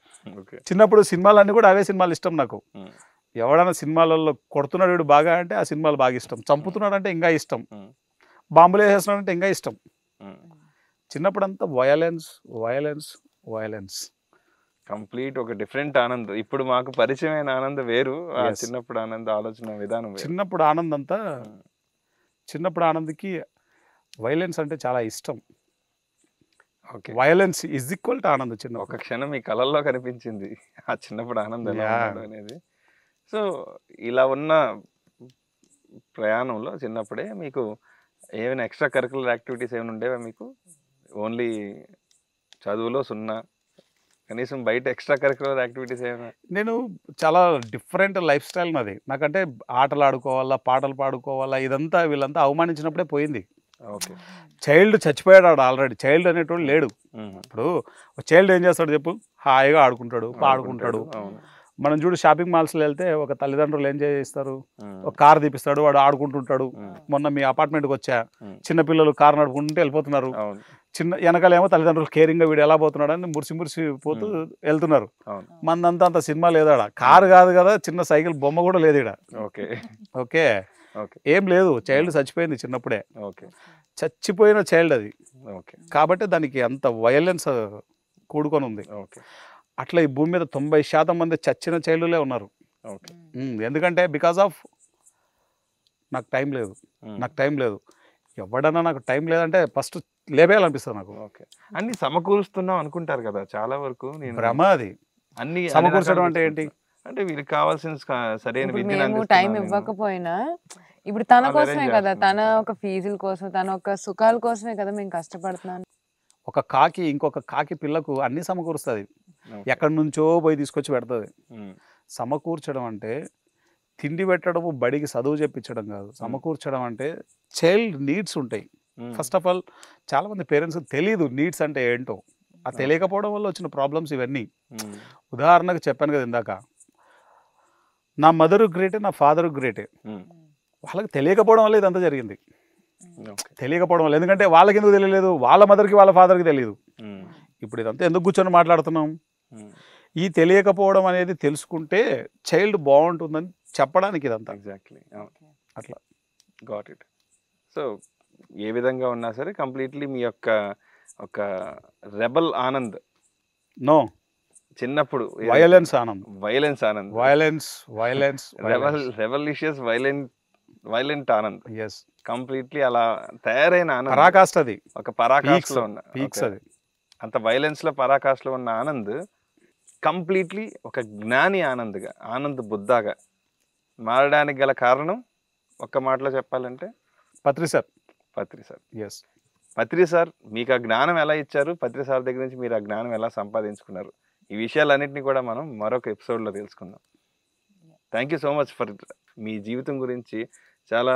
ఓకే. చిన్నప్పుడు సినిమాలన్నీ కూడా అవే సినిమాలు ఇష్టం నాకు. ఉమ్, ఎవడన్నా సినిమాలలో కొడుతున్నాడు వీడు బాగా అంటే ఆ సినిమాలు బాగా ఇష్టం, చంపుతున్నాడు అంటే ఇంకా ఇష్టం, ఉమ్, బాంబులు వేసేస్తున్నాడు అంటే ఇంకా ఇష్టం. ఉమ్. చిన్నప్పుడంతా వయలెన్స్ వయలెన్స్ వయలెన్స్. కంప్లీట్ ఒక డిఫరెంట్ ఆనంద్. ఇప్పుడు మాకు పరిచయమైన ఆనంద్ వేరు, ఆ Yes. చిన్నప్పుడు ఆనంద్ ఆలోచన విధానం వేరు. చిన్నప్పుడు ఆనంద్ అంతా, ఉమ్, చిన్నప్పుడు ఆనంద్కి వైలెన్స్ అంటే చాలా ఇష్టం. Okay. Violence is equal to Anand. చిన్న ఒక క్షణం మీ కళల్లో కనిపించింది ఆ చిన్నప్పుడు ఆనంద్ ఎలా Yeah. ఉన్నాడు అనేది. సో ఇలా ఉన్న ప్రయాణంలో చిన్నప్పుడే మీకు ఏమైనా ఎక్స్ట్రా కరికులర్ యాక్టివిటీస్ ఏమైనా ఉండేవా మీకు? ఓన్లీ చదువులో సున్నా, కనీసం బయట ఎక్స్ట్రా కరికులర్ యాక్టివిటీస్ ఏమైనా? నేను చాలా డిఫరెంట్ లైఫ్ స్టైల్ నాది. నాకంటే ఆటలు ఆడుకోవాలా, పాటలు పాడుకోవాలా, ఇదంతా వీళ్ళంతా అవమానించినప్పుడే పోయింది. ఓకే. చైల్డ్ చచ్చిపోయాడు ఆడు ఆల్రెడీ. చైల్డ్ అనేటోడు లేడు. ఉమ్, ఇప్పుడు చైల్డ్ ఏం చేస్తాడు చెప్పు? హాయిగా ఆడుకుంటాడు, పాడుకుంటాడు. అవును. మనం చూడు షాపింగ్ మాల్స్లో వెళ్తే ఒక తల్లిదండ్రులు ఏం చేస్తారు, ఉమ్, ఒక కార్ తీపిస్తాడు, వాడు ఆడుకుంటుంటాడు. ఉమ్, మొన్న మీ అపార్ట్మెంట్కి వచ్చా, ఉమ్, చిన్నపిల్లలు కారు నడుపుకుంటూ వెళ్ళిపోతున్నారు. అవును. చిన్న వెనకాలేమో తల్లిదండ్రులు కేరింగ్గా వీడు ఎలా పోతున్నాడు అని మురిసి పోతూ వెళ్తున్నారు. అవును. మందంతా అంత సినిమా లేదాడ. కారు కాదు కదా, చిన్న సైకిల్ బొమ్మ కూడా లేదు ఈడ. ఓకే. Okay, okay. ఏం లేదు. చైల్డ్ చచ్చిపోయింది చిన్నప్పుడే. ఓకే. చచ్చిపోయిన చైల్డ్ అది. ఓకే. కాబట్టి దానికి అంత వయలెన్స్ కూడుకొని ఉంది. ఓకే. అట్లా ఈ భూమి మీద 90% మంది చచ్చిన చైల్డ్లే ఉన్నారు. ఓకే. ఎందుకంటే బికాజ్ ఆఫ్ నాకు టైం లేదు, ఉమ్, నాకు టైం లేదు. ఎవడన్నా నాకు టైం లేదంటే ఫస్ట్ లేపేయాలనిపిస్తుంది నాకు. ఓకే. అన్ని సమకూరుస్తున్నాం అనుకుంటారు కదా చాలా వరకు. నేను భ్రమ అది. అన్ని సమకూర్చడం అంటే ఏంటి? అంటే వీళ్ళకి కావాల్సిన సరైన ఇప్పుడు విద్యను మేము అందిస్తున్నాను టైం నేను. ఇవ్వకపోయినా ఇప్పుడు తన వాళ్ళు కోసమే arrange కదా, తన చేస్తున్నారు. ఒక ఫీజుల కోసం, తన ఒక సుఖాల కోసమే కదా మేము కష్టపడుతున్నాను. ఒక కాకి ఇంకొక కాకి పిల్లకు అన్ని సమకూరుస్తుంది, ఓకే. ఎక్కడి నుంచో పోయి తీసుకొచ్చి పెడుతుంది. ఉమ్, సమకూర్చడం అంటే తిండి పెట్టడము, బడికి చదువు చెప్పించడం కాదు. సమకూర్చడం అంటే చైల్డ్ నీడ్స్ ఉంటాయి. ఉమ్, ఫస్ట్ ఆఫ్ ఆల్ చాలామంది పేరెంట్స్కి తెలియదు నీడ్స్ అంటే ఏంటో. ఆ తెలియకపోవడం వల్ల వచ్చిన ప్రాబ్లమ్స్ ఇవన్నీ. ఉమ్, ఉదాహరణకు చెప్పాను కదా ఇందాక, నా మదరు గ్రేటే, నా ఫాదరు గ్రేటే. ఉమ్, వాళ్ళకి తెలియకపోవడం వల్ల ఇదంతా జరిగింది. ఓకే. తెలియకపోవడం వల్ల, ఎందుకంటే వాళ్ళకి ఎందుకు తెలియలేదు, వాళ్ళ మదర్కి వాళ్ళ ఫాదర్కి తెలియదు. ఉమ్, ఇప్పుడు ఇదంతా ఎందుకు కూర్చొని మాట్లాడుతున్నాం? ఉమ్, ఈ తెలియకపోవడం అనేది తెలుసుకుంటే చైల్డ్ బాగుంటుందని చెప్పడానికి ఇదంతా. ఎగ్జాక్ట్లీ. అట్లా గాట్ ఇట్. సో ఏ విధంగా ఉన్నా సరే కంప్లీట్లీ మీ యొక్క ఒక రెబల్ ఆనంద్ నో చిన్నప్పుడు violence Anand, violence Anand, violence violence రెవల్యూషియస్ వైలెంట్ ఆనంద్, ఎస్, కంప్లీట్లీ అలా తయారైన ఆనంద్. పరాకాష్ట అది, ఒక పరాకాష్లో ఉన్న పీక్స్ okay. అది. అంత వైలెన్స్ లో పరాకాష్లో ఉన్న ఆనంద్ కంప్లీట్లీ ఒక జ్ఞాని ఆనంద్గా, ఆనంద్ బుద్ధాగా మారడానికి గల కారణం ఒక్క మాటలో చెప్పాలంటే పత్రి సార్. పత్రి సార్. ఎస్, పత్రి సార్ మీకు ఆ జ్ఞానం ఎలా ఇచ్చారు, పత్రి సార్ దగ్గర నుంచి మీరు ఆ జ్ఞానం ఎలా సంపాదించుకున్నారు, ఈ విషయాలన్నింటినీ కూడా మనం మరొక ఎపిసోడ్లో తెలుసుకుందాం. Thank you so much for me జీవితం గురించి చాలా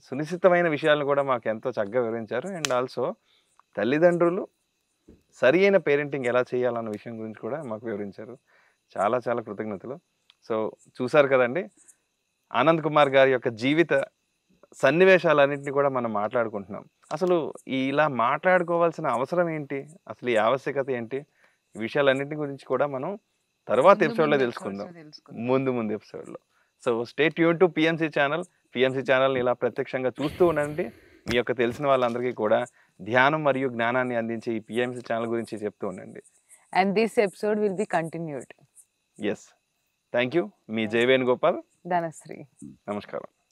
సునిశ్చితమైన విషయాలను కూడా మాకు ఎంతో చక్కగా వివరించారు. అండ్ ఆల్సో తల్లిదండ్రులు సరి అయిన పేరెంటింగ్ ఎలా చేయాలన్న విషయం గురించి కూడా మాకు వివరించారు. చాలా చాలా కృతజ్ఞతలు. సో చూసారు కదండి, ఆనంద్ కుమార్ గారి యొక్క జీవిత సన్నివేశాలన్నింటినీ కూడా మనం మాట్లాడుకుంటున్నాం. అసలు ఇలా మాట్లాడుకోవాల్సిన అవసరం ఏంటి, అసలు ఈ ఆవశ్యకత ఏంటి, ఈ విషయాలన్నింటి గురించి కూడా మనం తర్వాత ఎపిసోడ్లో తెలుసుకుందాం, ముందు ఎపిసోడ్లో. So stay tune to PMC channel. PMC ఛానల్ని ఇలా ప్రత్యక్షంగా చూస్తూ ఉండండి. మీ యొక్క తెలిసిన వాళ్ళందరికీ కూడా ధ్యానం మరియు జ్ఞానాన్ని అందించే ఈ పిఎంసి ఛానల్ గురించి చెప్తూ ఉండండి. And this episode will be continued. Yes, thank you. మీ జై వేణుగోపాల్. Dhanasri. నమస్కారం.